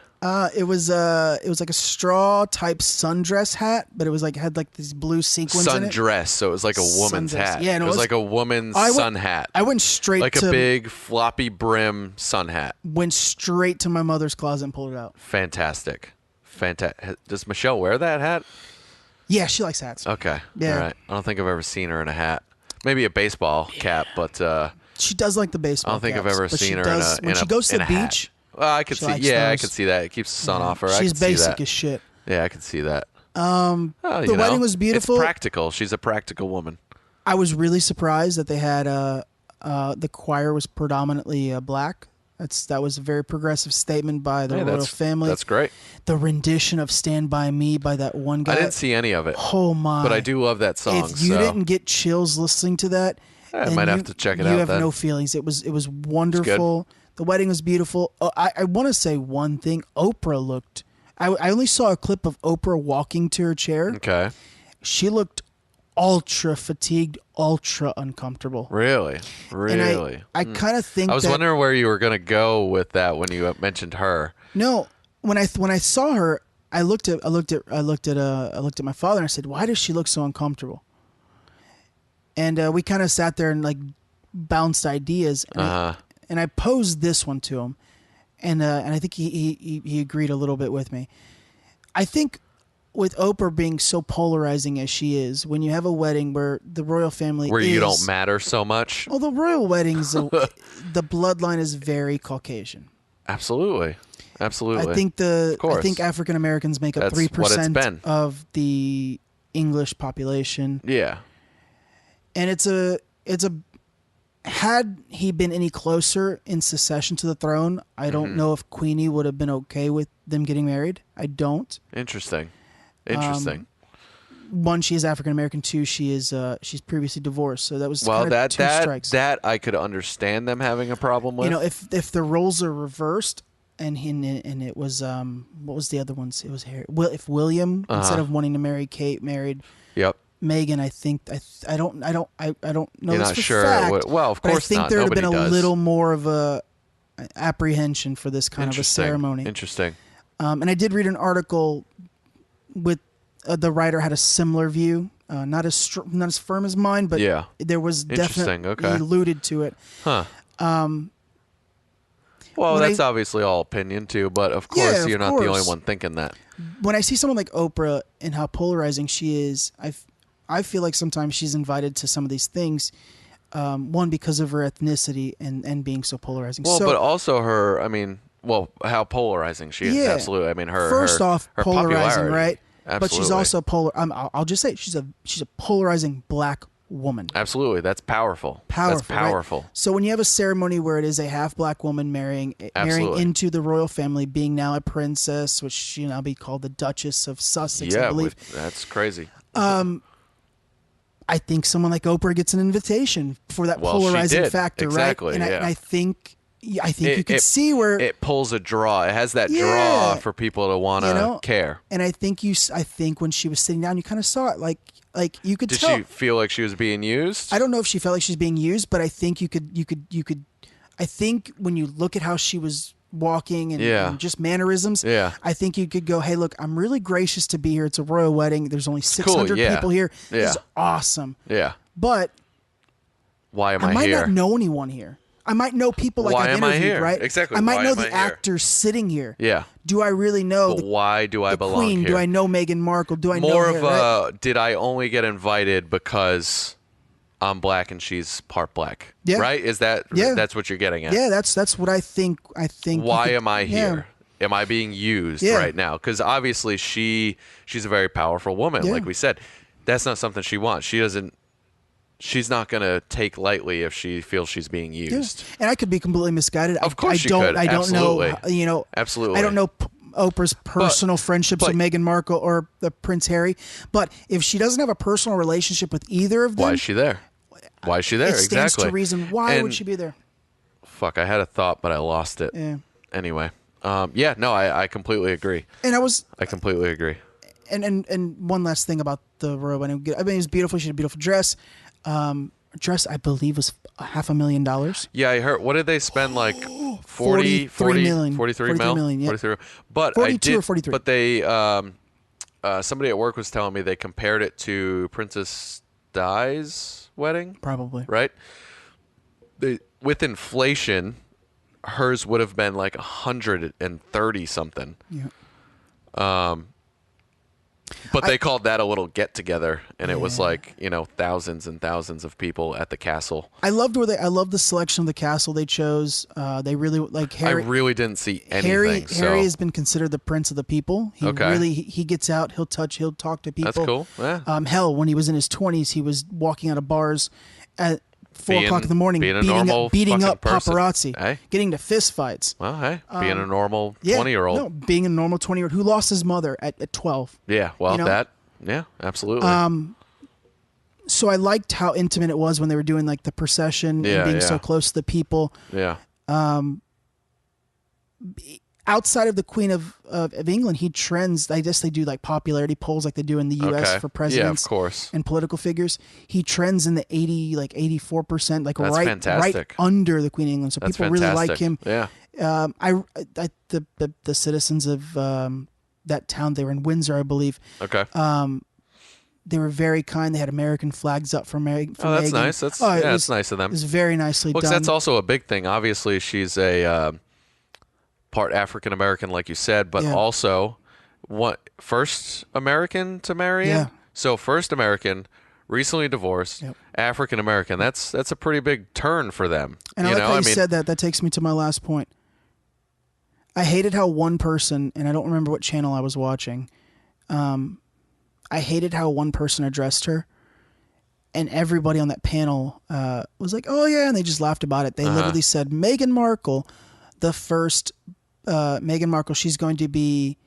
It was like a straw type sundress hat, but it was had these blue sequins in it. Sundress, so it was like a woman's hat. Yeah, it was like a woman's sun hat. I went straight like a big floppy brim sun hat. Went straight to my mother's closet and pulled it out. Fantastic. Does Michelle wear that hat? Yeah, she likes hats. Okay. Yeah. All right. I don't think I've ever seen her in a hat. Maybe a baseball cap, but she does like the baseball. I don't think caps, I've ever seen her when she goes to the beach. Well, I could see. Yeah, I could see that. It keeps the sun off her. She's basic as shit. Yeah, I could see that. The wedding was beautiful. It's practical. She's a practical woman. I was really surprised that they had the choir was predominantly black. That was a very progressive statement by the royal family. That's great. The rendition of "Stand By Me" by that one guy. I didn't see any of it. Oh my! But I do love that song. If you didn't get chills listening to that, I might have to check it out. You have no feelings. It was wonderful. The wedding was beautiful. I want to say one thing. Oprah looked. I only saw a clip of Oprah walking to her chair. Okay. She looked ultra fatigued, ultra uncomfortable. Really? And I kind of think I was wondering where you were going to go with that when you mentioned her. No, when I saw her, I looked at my father and I said, "Why does she look so uncomfortable?" And we kind of sat there and bounced ideas. And I posed this one to him, and I think he agreed a little bit with me. I think with Oprah being so polarizing as she is, when you have a wedding where the royal family where you don't matter so much. Well, the royal weddings, the bloodline is very Caucasian. Absolutely. I think African Americans make up 3% of the English population. Yeah. And it's a had he been any closer in succession to the throne, I don't know if Queenie would have been okay with them getting married. I don't. Interesting. One, she is African American. Two, she's previously divorced. So that was two strikes. That I could understand them having a problem with. You know, if the roles are reversed, and it was what was the other ones? It was Harry. If William instead of wanting to marry Kate married. Yep. Megan, I think I don't know. You're this not for sure. Fact, Well, of course I think not. there would have been Nobody a does. little more of a apprehension for this kind of a ceremony. Interesting. And I did read an article with the writer had a similar view, not as firm as mine, but there was definitely alluded to it. Huh. Well, that's obviously all opinion too, but of course you're not the only one thinking that. When I see someone like Oprah and how polarizing she is, I feel like sometimes she's invited to some of these things, one, because of her ethnicity and being so polarizing. Well, but also her, how polarizing she is. Yeah. Absolutely. I mean, her polarizing, right? Absolutely. But she's also I'll just say she's a polarizing black woman. Absolutely. That's powerful. That's powerful. Right? So when you have a ceremony where it is a half black woman marrying into the royal family, being now a princess, which she'll now be called the Duchess of Sussex, I believe. That's crazy. I think someone like Oprah gets an invitation for that polarizing factor, exactly, right? And I think you could see where it pulls a draw. It has that draw for people to want to care. And I think when she was sitting down, you kind of saw it, like you could tell. Did she feel like she was being used? I don't know if she felt like she was being used, but I think you could. I think when you look at how she was walking and just mannerisms, I think you could go, hey, look, I'm really gracious to be here. It's a royal wedding. There's only 600 people here. It's awesome. Yeah. But why am I here? I might not know anyone here. I might know people like I've interviewed, right? Exactly. I might know the actors sitting here. Yeah. Do I really know? But why do I belong Queen? here? Do I know Meghan Markle? Do I know more her, of a? Did I only get invited because I'm black and she's part black? Yeah. Right? Is that? Yeah. That's what you're getting at? Yeah. That's what I think. Why am I here? Am I being used right now? Because obviously she's a very powerful woman, like we said. That's not something she wants. She's not going to take lightly if she feels she's being used. Yeah. And I could be completely misguided. Of course you could. I don't know. Absolutely. I don't know Oprah's personal friendships with Meghan Markle or the Prince Harry. But if she doesn't have a personal relationship with either of them, why is she there? It stands to reason. Why would she be there? Fuck, I had a thought, but I lost it. Yeah. Anyway. I completely agree. And I completely agree. And one last thing about the royal wedding. I mean, it was beautiful. She had a beautiful dress. Dress, I believe, was $500,000. Yeah, I heard. What did they spend? Like 43 million. 43 million. Yeah. 43. But 42 or 43. But they, somebody at work was telling me they compared it to Princess Di's wedding. Probably. Right. With inflation, hers would have been like 130 something. Yeah. But they called that a little get together, and it was like, thousands and thousands of people at the castle. I loved the selection of the castle they chose. They really like Harry. I really didn't see anything. Harry has been considered the prince of the people. He gets out. He'll talk to people. That's cool. Yeah. Hell, when he was in his 20s, he was walking out of bars at 4 o'clock in the morning, beating up paparazzi, getting to fist fights. Well, hey, being a normal 20-year-old. No, being a normal 20-year-old who lost his mother at 12. Yeah, well, absolutely. So I liked how intimate it was when they were doing like the procession and being so close to the people. Yeah. Outside of the Queen of England, he trends. I guess they do like popularity polls like they do in the U.S. for presidents, of course, and political figures. He trends in the 84%, like That's right under the Queen of England. So people really like him. Yeah. The citizens of that town, they were in Windsor, I believe. Okay. They were very kind. They had American flags up for Meghan. Oh, that's nice. That's nice of them. It was very nicely done. That's also a big thing. Obviously, she's a part African American, like you said, but also what, first American to marry him? Yeah. So first American, recently divorced, Yep. African American. That's a pretty big turn for them. And I like how you said that. That takes me to my last point. I hated how one person, and I don't remember what channel I was watching, I hated how one person addressed her, and everybody on that panel was like, oh yeah, and they just laughed about it. They literally said, Meghan Markle, she's going to be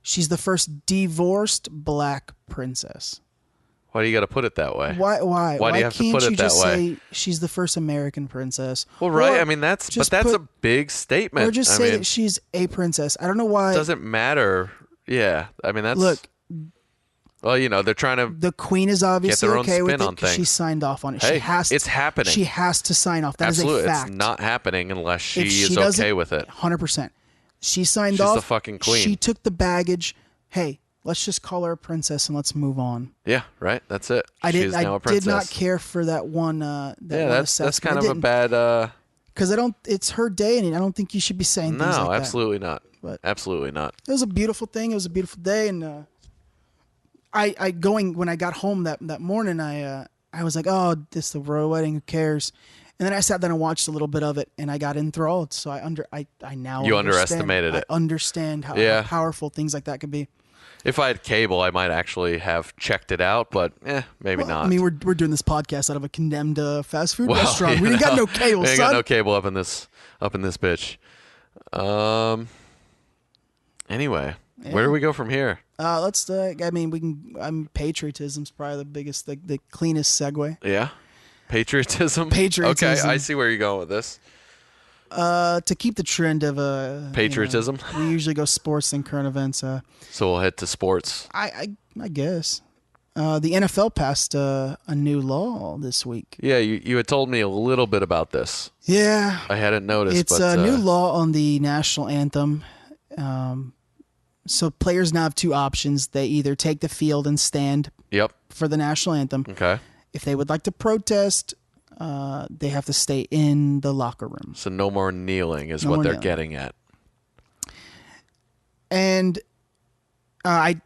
she's the first divorced black princess. Why do you got to put it that way? Why do you have to put it that way? Say she's the first American princess? Well, right. I mean, that's a big statement. Or just say that she's a princess. I don't know why. It doesn't matter. Yeah. I mean, that's... Look. Well, they're trying to... The queen is obviously get their own okay with spin on it because she things. signed off on it. Hey, she has to, it's happening. She has to sign off. That Absolutely. is a fact. It's not happening unless she If is okay with it. 100%. She signed She's off. the fucking queen. She took the baggage. Hey, let's just call her a princess and let's move on. Yeah, right. That's it. I She's now a princess. did not care for that one. That's kind of a bad. Because it's her day, and I don't think you should be saying things like that. No, absolutely not. But absolutely not. It was a beautiful thing. It was a beautiful day, and when I got home that morning, I was like, oh, this is the royal wedding. Who cares? And then I sat down and watched a little bit of it, and I got enthralled. So I now you understand. underestimated it. I understand how powerful things like that could be. If I had cable, I might actually have checked it out, but maybe not. I mean, we're doing this podcast out of a condemned fast food restaurant. We ain't got no cable, we ain't son. got no cable up in this bitch. Anyway, where do we go from here? Let's. We can. Patriotism's probably the biggest, the cleanest segue. Yeah, patriotism. Patriotism. Okay, I see where you're going with this. To keep the trend of patriotism, we usually go sports and current events. So we'll head to sports. I guess the NFL passed a new law this week. Yeah, you had told me a little bit about this. Yeah, I hadn't noticed. It's a new law on the national anthem. So players now have two options. They either take the field and stand. Yep. For the national anthem. Okay. If they would like to protest, they have to stay in the locker room. So no more kneeling is what they're getting at. And I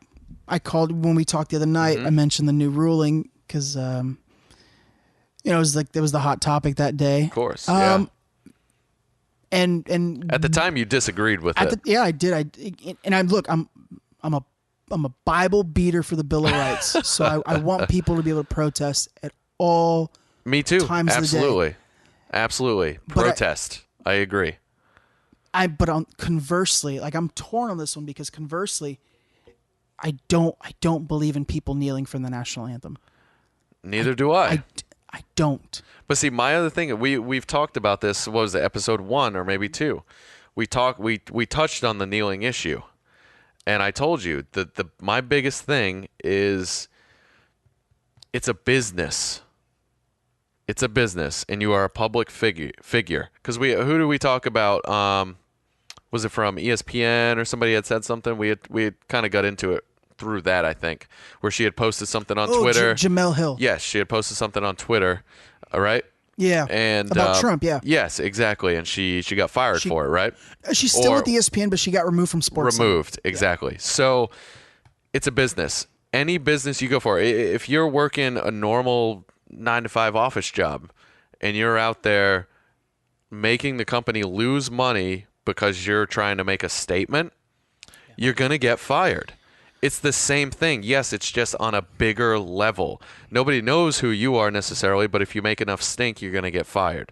called when we talked the other night. I mentioned the new ruling because it was it was the hot topic that day. Of course, yeah. And at the time you disagreed with it. I did. I'm a Bible beater for the Bill of Rights, so I want people to be able to protest at all. Me too. Times Absolutely. of the day. Absolutely. Protest. I agree. But conversely, I'm torn on this one because conversely, I don't believe in people kneeling for the national anthem. Neither do I. I don't. But see, my other thing, we've talked about this. What was it, episode 1 or maybe 2? We touched on the kneeling issue, and I told you that my biggest thing is it's a business. It's a business, and you are a public figure. Because who do we talk about? Was it from ESPN or somebody had said something? We had kind of got into it through that, I think, where she had posted something on Twitter. Jamel Hill. Yes, she had posted something on Twitter. All right. Yeah. And about Trump. Yeah. Yes, exactly. And she got fired for it, right? She's still at the ESPN, but she got removed from sports. Removed, exactly. Yeah. So it's a business. Any business you go for, if you're working a normal 9-to-5 office job and you're out there making the company lose money because you're trying to make a statement, you're going to get fired. It's the same thing. Yes, it's just on a bigger level. Nobody knows who you are necessarily, but if you make enough stink, you're going to get fired.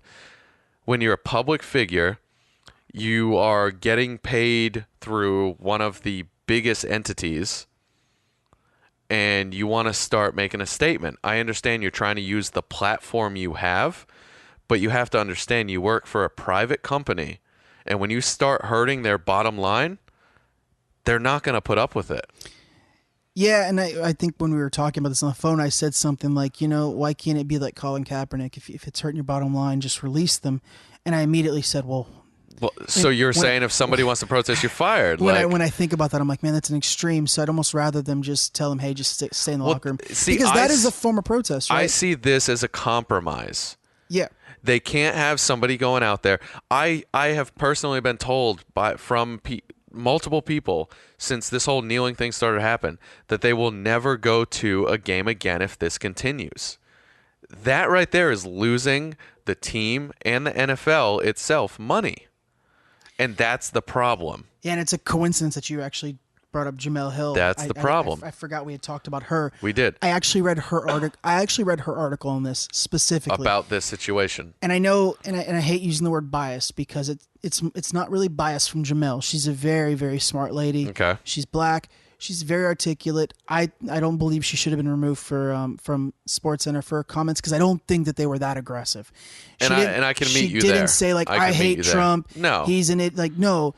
When you're a public figure, you are getting paid through one of the biggest entities, and you want to start making a statement. I understand you're trying to use the platform you have, but you have to understand you work for a private company, and when you start hurting their bottom line, they're not going to put up with it. Yeah, and I think when we were talking about this on the phone, I said something like, why can't it be like Colin Kaepernick? If it's hurting your bottom line, just release them. And I immediately said, well, so you're saying if somebody wants to protest, you're fired. When I think about that, I'm like, man, that's an extreme. So I'd almost rather them just tell them, hey, just stay in the locker room. Because that is a form of protest, right? I see this as a compromise. Yeah. They can't have somebody going out there. I have personally been told from multiple people since this whole kneeling thing started to happen that they will never go to a game again if this continues. That right there is losing the team and the NFL itself money. And that's the problem. Yeah, and it's a coincidence that you actually brought up Jemele Hill. That's the problem. I forgot we had talked about her. We did. I actually read her article on this specifically about this situation. And I know, and I hate using the word bias because it's not really bias from Jemele. She's a very, very smart lady. Okay. She's black. She's very articulate. I don't believe she should have been removed from SportsCenter for her comments because I don't think that they were that aggressive. And I can meet you there. She didn't say like I hate Trump. No, he's in it. Like no,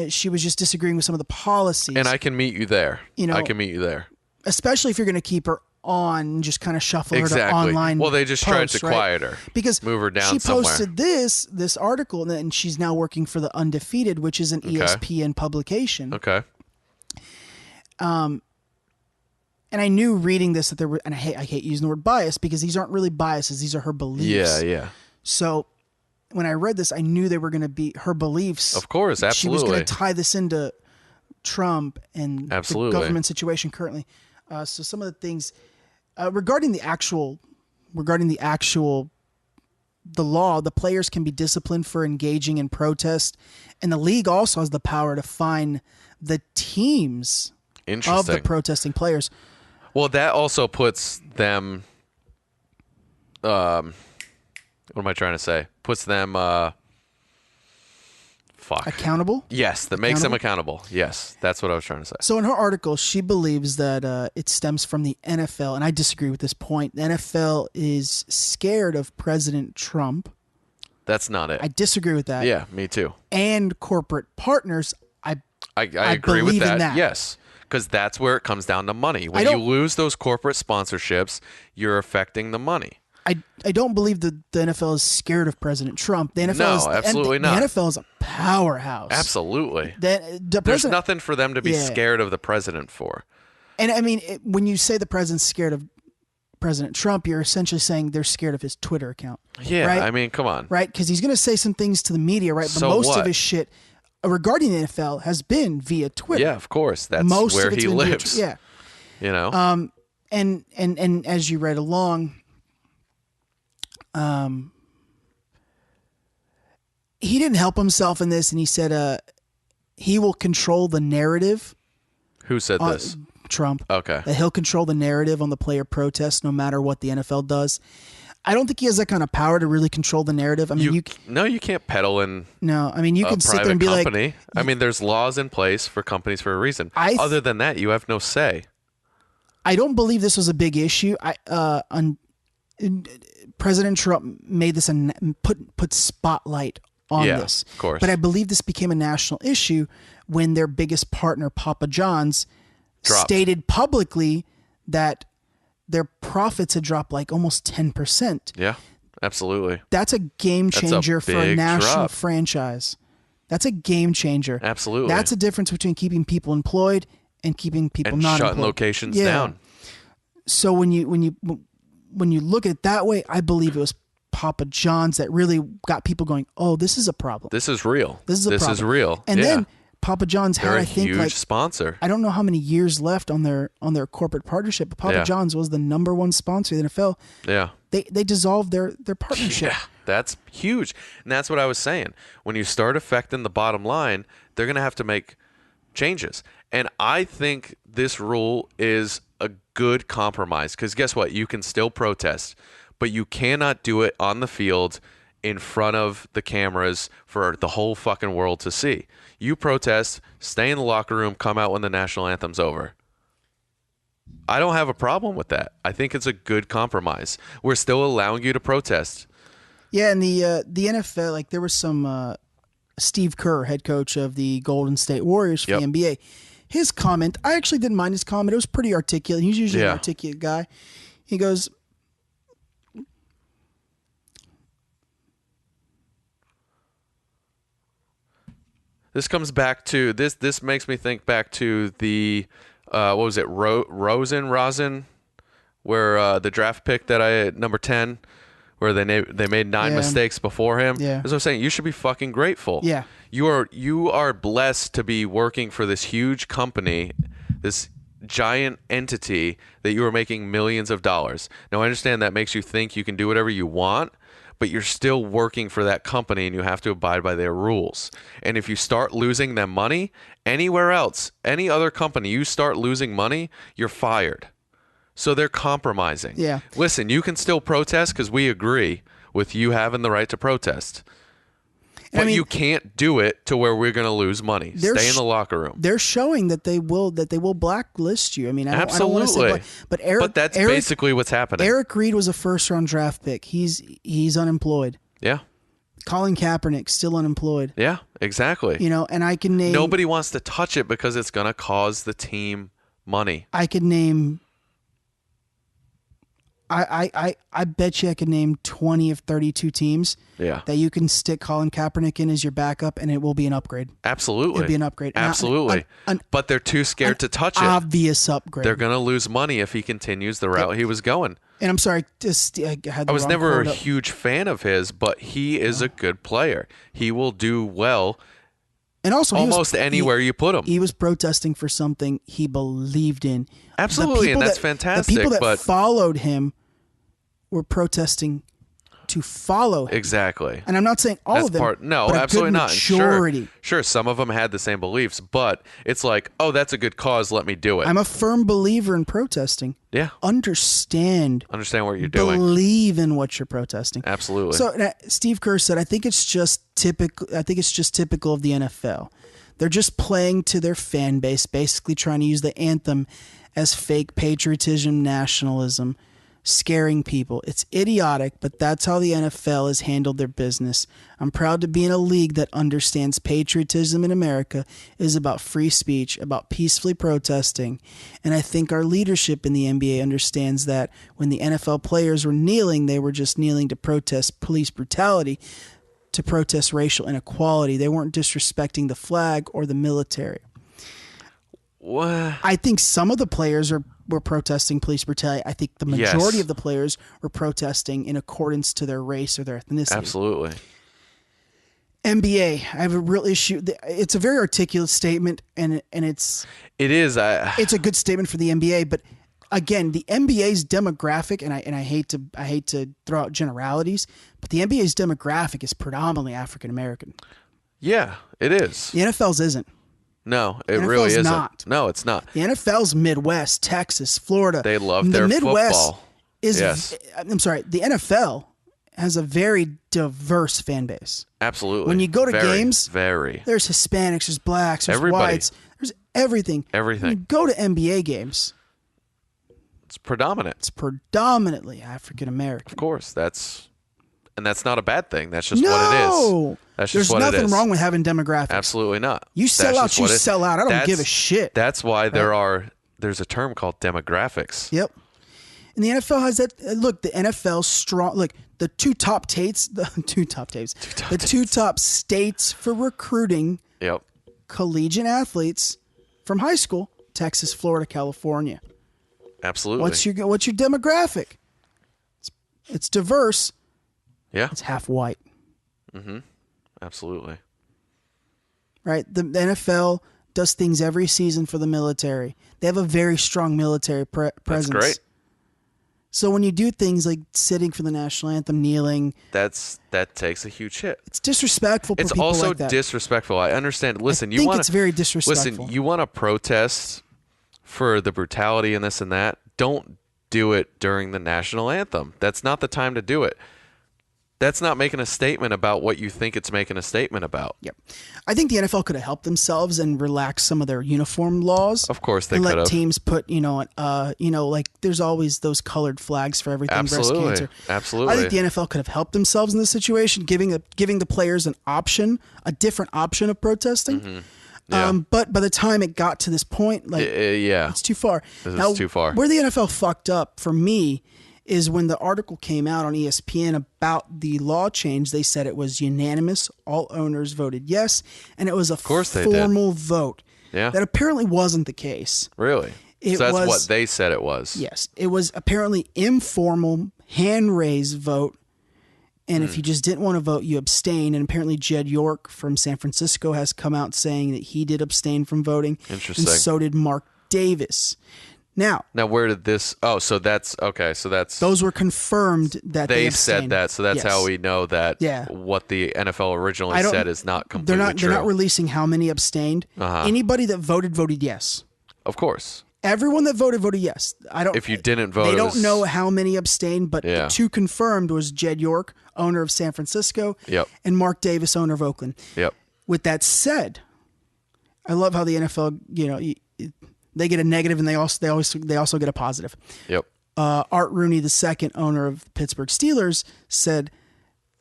she was just disagreeing with some of the policies. And I can meet you there. I can meet you there. Especially if you're going to keep her on and just kind of shuffle her to exactly. online. Well, they just tried to quiet her because move her down. She somewhere. posted this article and she's now working for the Undefeated, which is an ESPN publication. Okay. And I knew reading this that there were, and I hate using the word bias because these aren't really biases; these are her beliefs. Yeah. So when I read this, I knew they were going to be her beliefs. Of course, absolutely. She was going to tie this into Trump and the government situation currently. So some of the things regarding the law, the players can be disciplined for engaging in protest, and the league also has the power to fine the teams of the protesting players. Well, that also puts them. What am I trying to say? Puts them. Accountable? Yes, that makes them accountable. Yes, that's what I was trying to say. So in her article, she believes that it stems from the NFL, and I disagree with this point. The NFL is scared of President Trump. That's not it. I disagree with that. Yeah, me too. And corporate partners, I agree with that. that. Yes, because that's where it comes down to money. When you lose those corporate sponsorships, you're affecting the money. I don't believe that the NFL is scared of President Trump. The NFL absolutely not. The NFL is a powerhouse. Absolutely. There's nothing for them to be scared of the president for. And I mean, when you say the president's scared of President Trump, you're essentially saying they're scared of his Twitter account. Yeah, right? I mean, come on. Right? Because he's going to say some things to the media, right? But most of his shit regarding the NFL has been via Twitter. Yeah, of course. That's where he lives. Yeah. You know? And as you read along, he didn't help himself in this, and he said he will control the narrative. Who said this? Trump. Okay. That he'll control the narrative on the player protests no matter what the NFL does. I don't think he has that kind of power to really control the narrative. I mean, you can't peddle in. No, I mean, you can sit there and be company. like, I mean, there's laws in place for companies for a reason. Other than that, you have no say. I don't believe this was a big issue. President Trump made this put spotlight on this. Of course. But I believe this became a national issue when their biggest partner, Papa John's, stated publicly that their profits had dropped like almost 10%. Yeah, absolutely. That's a game changer for a national franchise. That's a game changer. Absolutely. That's a difference between keeping people employed and keeping people not shutting employed. Locations down. So when you look at it that way, I believe it was Papa John's that really got people going, oh, this is a problem. This is real. This is real. And then Papa John's They're had, a I think, huge sponsor. I don't know how many years left on their corporate partnership, but Papa John's was the number one sponsor of the NFL. Yeah. They dissolved their partnership. Yeah, that's huge. And that's what I was saying. When you start affecting the bottom line, they're going to have to make changes. And I think this rule is a good compromise because guess what? You can still protest, but you cannot do it on the field in front of the cameras for the whole fucking world to see. You protest, stay in the locker room, come out when the national anthem's over. I don't have a problem with that. I think it's a good compromise. We're still allowing you to protest. Yeah, and the NFL, like there was some Steve Kerr, head coach of the Golden State Warriors for the NBA. His comment, I actually didn't mind his comment. It was pretty articulate. He's usually an articulate guy. He goes, this comes back to this makes me think back to the what was it, Rosen, where the draft pick that number 10, where they made 9 mistakes before him. Yeah. As I was saying, you should be fucking grateful. Yeah. You are blessed to be working for this huge company, this giant entity that you are making millions of dollars. Now, I understand that makes you think you can do whatever you want, but you're still working for that company and you have to abide by their rules. And if you start losing them money, anywhere else, any other company, you start losing money, you're fired. So they're compromising. Yeah. Listen, you can still protest because we agree with you having the right to protest. But you can't do it to where we're going to lose money. Stay in the locker room. They're showing that they will blacklist you. I mean, Absolutely. I don't want to say but that's basically what's happening. Eric Reed was a first-round draft pick. He's unemployed. Yeah. Colin Kaepernick still unemployed. Yeah, exactly. And I can name... Nobody wants to touch it because it's going to cause the team money. I could name... I bet you I could name 20 of 32 teams that you can stick Colin Kaepernick in as your backup, and it will be an upgrade. Absolutely. It'll be an upgrade. Absolutely. But they're too scared to touch it. Obvious upgrade. They're going to lose money if he continues the route he was going. And I'm sorry, I was never a huge fan of his, but he is a good player. He will do well. And also, almost anywhere you put him. He was protesting for something he believed in. Absolutely, and that's fantastic. The people that followed him were protesting to follow him. Exactly. And I'm not saying all of them. No, absolutely not. Majority. Sure, some of them had the same beliefs, but it's like, oh, that's a good cause. Let me do it. I'm a firm believer in protesting. Yeah. Understand what you're doing. Believe in what you're protesting. Absolutely. So Steve Kerr said, I think it's just typical of the NFL. They're just playing to their fan base, basically trying to use the anthem as fake patriotism, nationalism, scaring people. It's idiotic, but that's how the NFL has handled their business. I'm proud to be in a league that understands patriotism in America is about free speech, about peacefully protesting. And I think our leadership in the NBA understands that when the NFL players were kneeling, they were just kneeling to protest police brutality, to protest racial inequality. They weren't disrespecting the flag or the military. What? I think some of the players were protesting police brutality. I think the majority of the players were protesting in accordance to their race or their ethnicity. Absolutely. NBA, I have a real issue. It's a very articulate statement, and it's a good statement for the NBA. But again, the NBA's demographic, and I hate to throw out generalities, but the NBA's demographic is predominantly African American. Yeah, it is. The NFL's isn't. No, it really isn't. Not. No, it's not. The NFL's Midwest, Texas, Florida. They love their Midwest football. I'm sorry, the NFL has a very diverse fan base. Absolutely. When you go to games, there's Hispanics, there's blacks, there's whites, there's everything. Everything. When you go to NBA games, it's predominant. It's predominantly African American. Of course, that's not a bad thing. That's just what it is. That's just what it is. There's nothing wrong with having demographics. Absolutely not. You sell out, you sell out. I don't give a shit. That's why there's a term called demographics. Yep. And the NFL has that. Look, the NFL's strong. Look, the two top states for recruiting collegiate athletes from high school: Texas, Florida, California. Absolutely. What's your demographic? It's diverse. Yeah. It's half white. Mm-hmm. Absolutely. Right? The NFL does things every season for the military. They have a very strong military presence. That's great. So when you do things like sitting for the national anthem, kneeling, that takes a huge hit. It's disrespectful. It's people also like that. disrespectful. I understand. Listen, it's very disrespectful. Listen, you want to protest for the brutality and this and that. Don't do it during the national anthem. That's not the time to do it. That's not making a statement about what you think it's making a statement about. Yep. I think the NFL could have helped themselves and relaxed some of their uniform laws. Of course they could have. Let teams put, like there's always those colored flags for everything. Absolutely. Breast cancer. Absolutely. I think the NFL could have helped themselves in this situation, giving the players an option, a different option of protesting. Mm-hmm. Yeah. But by the time it got to this point, it's too far. It's too far. Where the NFL fucked up for me is when the article came out on ESPN about the law change. They said it was unanimous. All owners voted yes, and it was a formal vote. Yeah. That apparently wasn't the case. Really? So that's what they said it was. Yes. It was apparently informal, hand-raised vote, And if you just didn't want to vote, you abstain. And apparently Jed York from San Francisco has come out saying that he did abstain from voting. Interesting. And so did Mark Davis. Now where did this? Oh, so that's okay. So that's those were confirmed that they said that. So that's how we know that. Yeah. What the NFL originally said is not completely true. They're not releasing how many abstained. Anybody that voted yes. Of course. Everyone that voted yes. If you didn't vote, they don't know how many abstained, but Yeah. the two confirmed was Jed York, owner of San Francisco, Yep. and Mark Davis, owner of Oakland. Yep. With that said, I love how the NFL, they get a negative and they also get a positive. Yep. Art Rooney II, owner of the Pittsburgh Steelers, said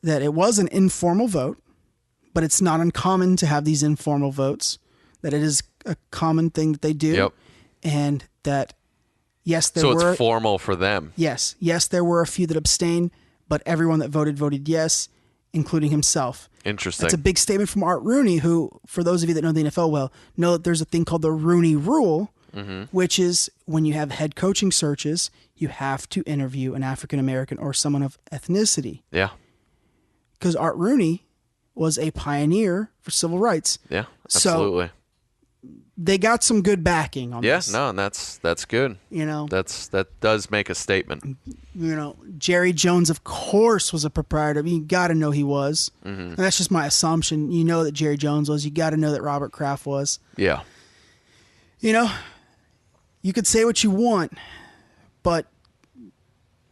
that it was an informal vote, but it's not uncommon to have these informal votes, that it is a common thing that they do. Yep. And that, yes, So it's formal for them. Yes, there were a few that abstained, but everyone that voted yes, including himself. Interesting. That's a big statement from Art Rooney, who, for those of you that know the NFL well, know that there's a thing called the Rooney Rule, which is when you have head coaching searches, you have to interview an African-American or someone of ethnicity. Yeah. Because Art Rooney was a pioneer for civil rights. Yeah, absolutely. So they got some good backing on this. No, and that's good. That does make a statement. Jerry Jones, of course, was a proprietor. You got to know he was. And that's just my assumption. You know that Jerry Jones was. You got to know that Robert Kraft was. Yeah. You could say what you want, but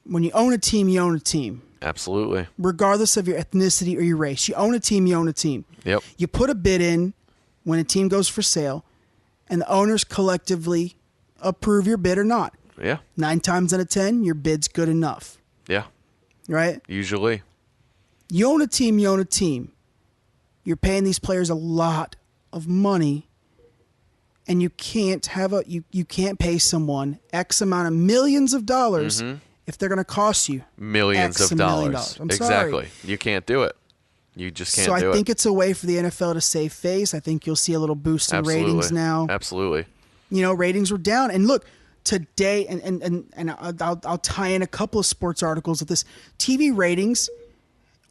when you own a team, you own a team. Absolutely. Regardless of your ethnicity or your race. You own a team, you own a team. Yep. You put a bid in when a team goes for sale, and the owners collectively approve your bid or not. Yeah. 9 times out of 10, your bid's good enough. Yeah. Right? Usually. You own a team, you own a team. You're paying these players a lot of money, and you can't you can't pay someone X amount of millions of dollars if they're going to cost you millions X of million dollars. I'm exactly. sorry. You can't do it. You just can't do it. So I think it's a way for the NFL to save face. I think you'll see a little boost in ratings now. Absolutely. Ratings were down. And look, today, and I'll tie in a couple of sports articles with this. TV ratings,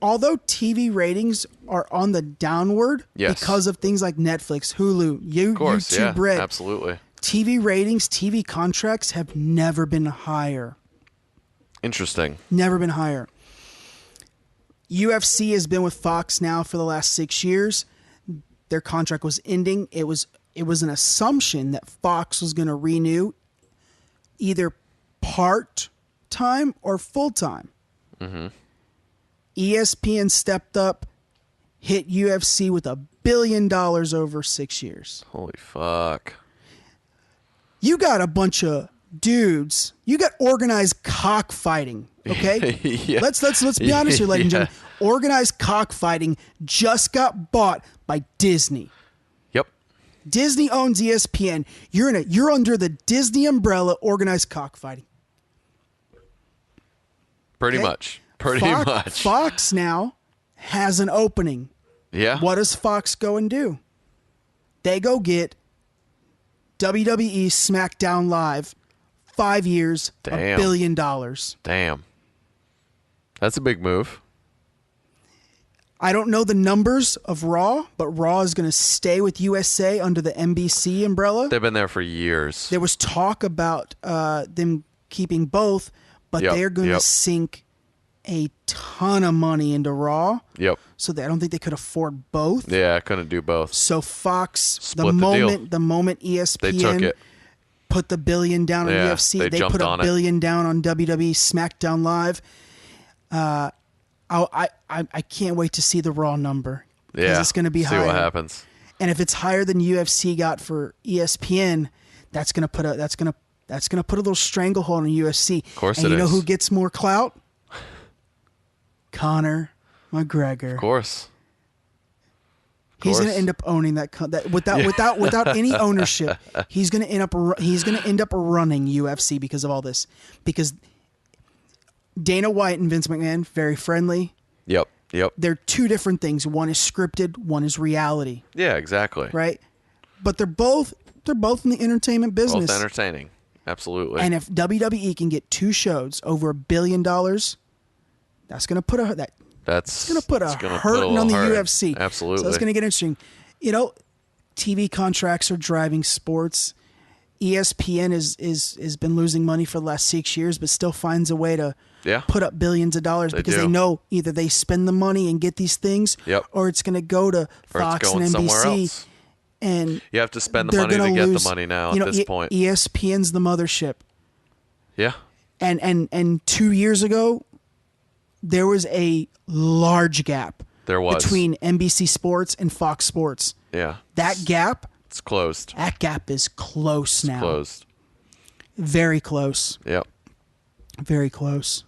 although TV ratings are on the downward because of things like Netflix, Hulu, YouTube Red. Absolutely. TV ratings, TV contracts have never been higher. Interesting. Never been higher. UFC has been with Fox now for the last 6 years. Their contract was ending. It was an assumption that Fox was going to renew either part-time or full-time. ESPN stepped up, hit UFC with $1 billion over 6 years. Holy fuck. You got a bunch of dudes. You got organized cockfighting. Okay, Yeah. let's be honest here, ladies and gentlemen. Organized cockfighting just got bought by Disney. Yep. Disney owns ESPN. You're under the Disney umbrella. Organized cockfighting. Pretty much. Much. Fox now has an opening. Yeah. What does Fox go and do? They go get WWE SmackDown Live, 5 years, $1 billion. Damn. That's a big move. I don't know the numbers of Raw, but Raw is going to stay with USA under the NBC umbrella. They've been there for years. There was talk about them keeping both, but they're going to sink a ton of money into Raw. Yep. So I don't think they could afford both. Yeah, I couldn't do both. So Fox, Split the moment ESPN they took it. Put the $1 billion down on UFC, they put $1 billion down on WWE SmackDown Live. I can't wait to see the Raw number. Yeah, it's going to be higher. See what happens. And if it's higher than UFC got for ESPN, that's going to put a little stranglehold on UFC. Of course, and it you know is. who gets more clout? Conor McGregor. Of course. He's going to end up owning that without any ownership. He's going to end up running UFC because of all this. Because Dana White and Vince McMahon, very friendly. Yep. They're two different things. One is scripted, one is reality. Yeah, exactly. Right? But they're both in the entertainment business. Both entertaining. Absolutely. And if WWE can get 2 shows over $1 billion, that's going to put That's going to put a hurting on the UFC. Absolutely. So it's going to get interesting. You know, TV contracts are driving sports. ESPN is been losing money for the last 6 years, but still finds a way to put up billions of dollars because they know either they spend the money and get these things, or it's going to go to Fox and NBC. And you have to spend the money to get the money now at this point. ESPN's the mothership. Yeah. And 2 years ago, there was a large gap between NBC Sports and Fox Sports. Yeah. That gap... It's closed. That gap is close now. Closed. Very close. Yep. Very close.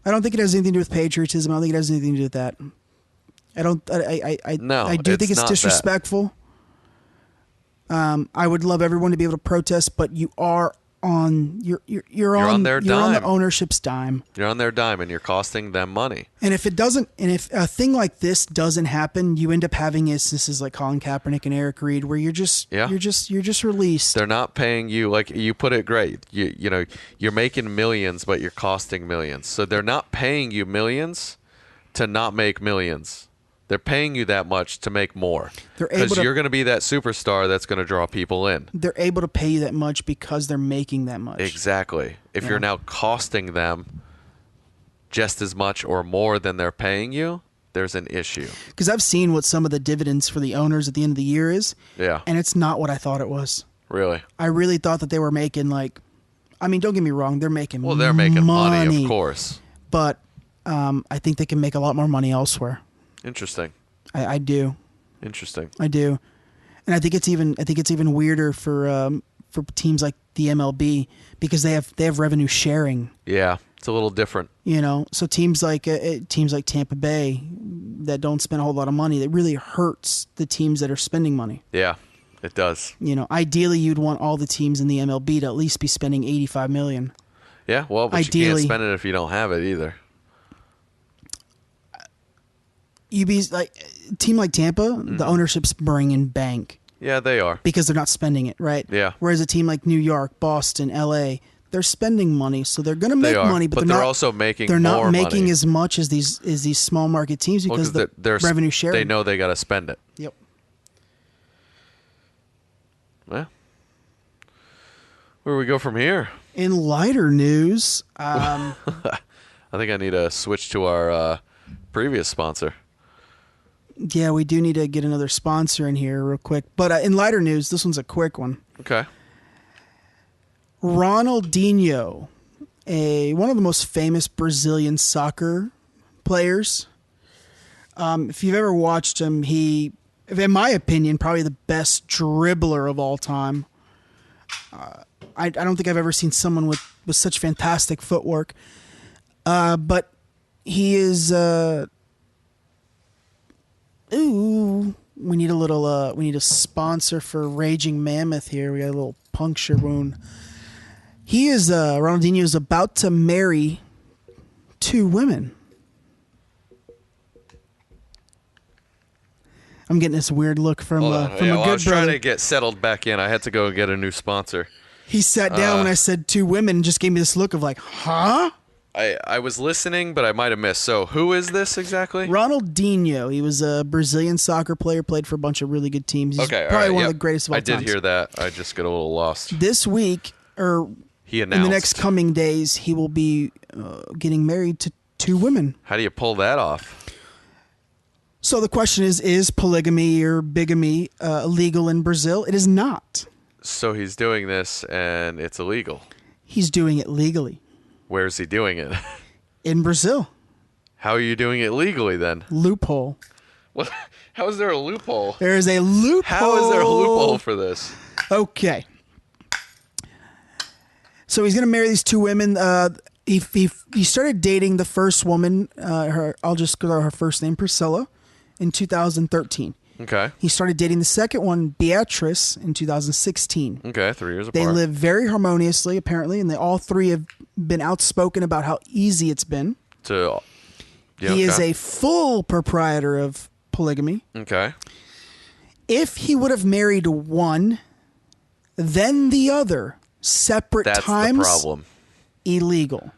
I don't think it has anything to do with patriotism. I don't think it has anything to do with that. I do think it's disrespectful. I would love everyone to be able to protest, but you are on you're on their dime. You're on the ownership's dime. You're on their dime, and you're costing them money. And if a thing like this doesn't happen, you end up having this is like Colin Kaepernick and Eric Reed, where you're just released. They're not paying you, like you put it great. You know you're making millions, but you're costing millions. So they're not paying you millions to not make millions. They're paying you that much to make more. Because you're going to be that superstar that's going to draw people in. They're able to pay you that much because they're making that much. Exactly. If you're now costing them just as much or more than they're paying you, there's an issue. Because I've seen what some of the dividends for the owners at the end of the year is. Yeah. And it's not what I thought it was. Really? I really thought that they were making don't get me wrong, they're making money. Well, they're making money, of course. But I think they can make a lot more money elsewhere. Interesting. I do. Interesting. I do, and I think it's even weirder for teams like the MLB because they have revenue sharing. Yeah, it's a little different. You know, so teams like Tampa Bay that don't spend a whole lot of money, that really hurts the teams that are spending money. Yeah, it does. You know, ideally you'd want all the teams in the MLB to at least be spending $85 million. Yeah, well, but ideally, you can't spend it if you don't have it either. You be like a team like Tampa, the ownership's bringing bank. Yeah, they are because they're not spending it, right? Yeah. Whereas a team like New York, Boston, LA, they're spending money, so they're going to make money, but they're also making. They're more not making money. As much as these small market teams because they're revenue sharing. They know they got to spend it. Yep. Well, where do we go from here? In lighter news, I think I need to switch to our previous sponsor. Yeah, we do need to get another sponsor in here real quick. But in lighter news, this one's a quick one. Okay. Ronaldinho, one of the most famous Brazilian soccer players. If you've ever watched him, he, in my opinion, probably the best dribbler of all time. I don't think I've ever seen someone with such fantastic footwork. But he is... we need a sponsor for Raging Mammoth here. We got a little puncture wound. Ronaldinho is about to marry 2 women. I'm getting this weird look from a good brother. I was trying to get settled back in. I had to go get a new sponsor. He sat down when I said 2 women and just gave me this look of like, huh? I was listening, but I might have missed. So who is this exactly? Ronaldinho. He was a Brazilian soccer player, played for a bunch of really good teams. He's probably one of the greatest of all time. I did hear that. I just got a little lost. This week, he announced, in the next coming days, he will be getting married to 2 women. How do you pull that off? So the question is polygamy or bigamy illegal in Brazil? It is not. So he's doing this and it's illegal. He's doing it legally. Where's he doing it? In Brazil. How are you doing it legally then? Loophole. What? How is there a loophole? There is a loophole. How is there a loophole for this? Okay. So he's going to marry these 2 women. He started dating the first woman. I'll just go to her first name, Priscilla, in 2013. Okay. He started dating the second one, Beatrice, in 2016. Okay, 3 years apart. They live very harmoniously, apparently, and they all 3 have been outspoken about how easy it's been. He is a full proprietor of polygamy. Okay. If he would have married one, then the other, separate times, that's the problem. Illegal.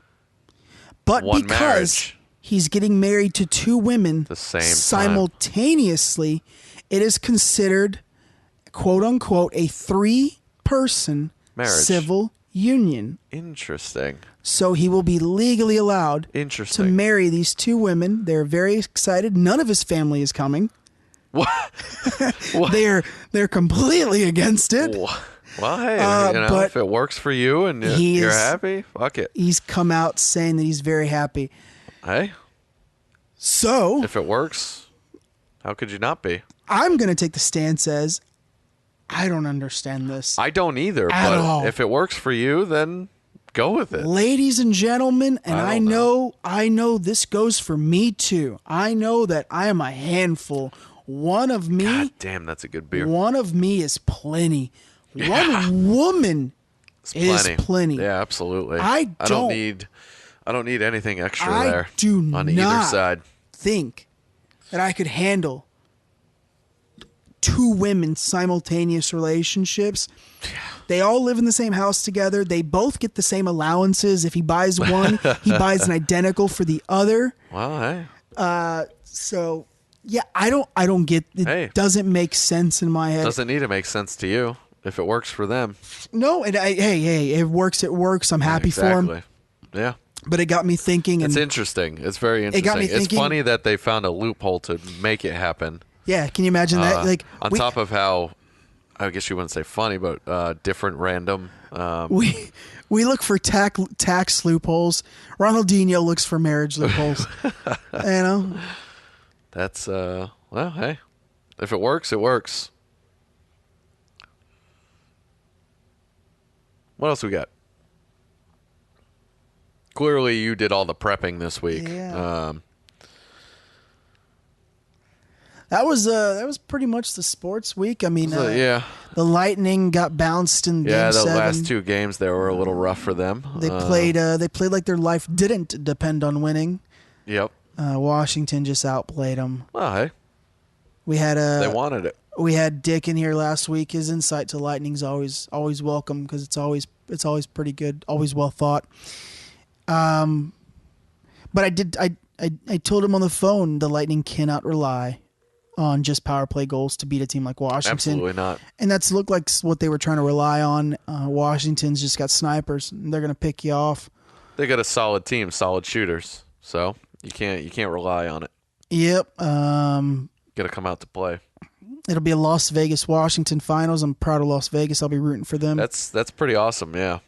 But One because marriage. he's getting married to 2 women the same simultaneously, it is considered, quote unquote, a 3-person marriage, civil union. Interesting. So he will be legally allowed to marry these 2 women. They're very excited. None of his family is coming. What? They're completely against it. Well, hey, but if it works for you and you're happy, fuck it. He's come out saying that he's very happy. Hey. So if it works, how could you not be? I'm going to take the stance as I don't understand this. I don't either, but all. If it works for you, then go with it. Ladies and gentlemen, and I know this goes for me too. I know that I am a handful. One of me. God damn, that's a good beer. One of me is plenty. Yeah. One woman is plenty. Yeah, absolutely. I don't need anything extra there. I do on not either side. think that I could handle 2 women simultaneous relationships. They all live in the same house together. They both get the same allowances. If he buys one, he buys an identical for the other. Well, hey. So yeah, I don't get it. Hey. Doesn't make sense in my head. Doesn't need to make sense to you if it works for them. No, hey, it works. It works. I'm happy for him. Yeah. But it got me thinking. It's interesting. It's very interesting. It got me thinking. It's funny that they found a loophole to make it happen. Yeah, can you imagine that? Like on top of how, I guess you wouldn't say funny, but different, random. We look for tax loopholes. Ronaldinho looks for marriage loopholes. That's well, hey, if it works, it works. What else we got? Clearly, you did all the prepping this week. Yeah. That was pretty much the sports week. I mean, the Lightning got bounced in Game 7. Yeah, the last 2 games they were a little rough for them. They played like their life didn't depend on winning. Yep. Washington just outplayed them. Oh, hey. They wanted it. We had Dick in here last week. His insight to Lightning's always welcome because it's always pretty good, always well thought. But I told him on the phone the Lightning cannot rely on just power play goals to beat a team like Washington. Absolutely not. And that's looked like what they were trying to rely on. Washington's just got snipers, and they're going to pick you off. They got a solid team, solid shooters. So you can't rely on it. Yep. Got to come out to play. It'll be a Las Vegas Washington finals. I'm proud of Las Vegas. I'll be rooting for them. That's pretty awesome. Yeah.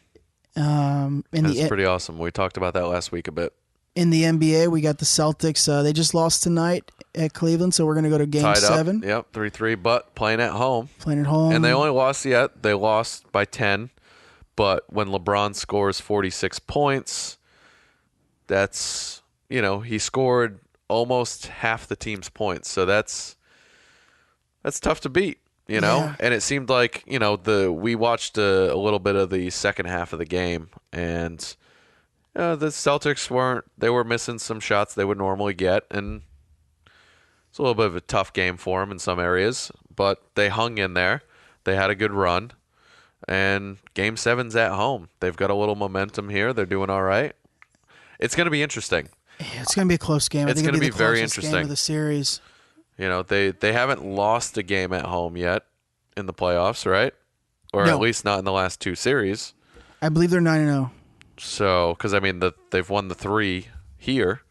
That's pretty awesome. We talked about that last week a bit. In the NBA, we got the Celtics. They just lost tonight at Cleveland, so we're going to go to Game 7. Yep, 3-3, but playing at home. And they only lost yet. They lost by 10, but when LeBron scores 46 points, that's, he scored almost half the team's points. So that's tough to beat, Yeah. And it seemed like, we watched a little bit of the second half of the game, and the Celtics were missing some shots they would normally get, and it's a little bit of a tough game for them in some areas, but they hung in there. They had a good run, and Game 7's at home. They've got a little momentum here. They're doing all right. It's going to be interesting. Yeah, it's going to be a close game. It's going to be very interesting. Game of the series. They haven't lost a game at home yet in the playoffs, right? Or No. at least not in the last 2 series. I believe they're 9-0. So, because they've won the 3 here.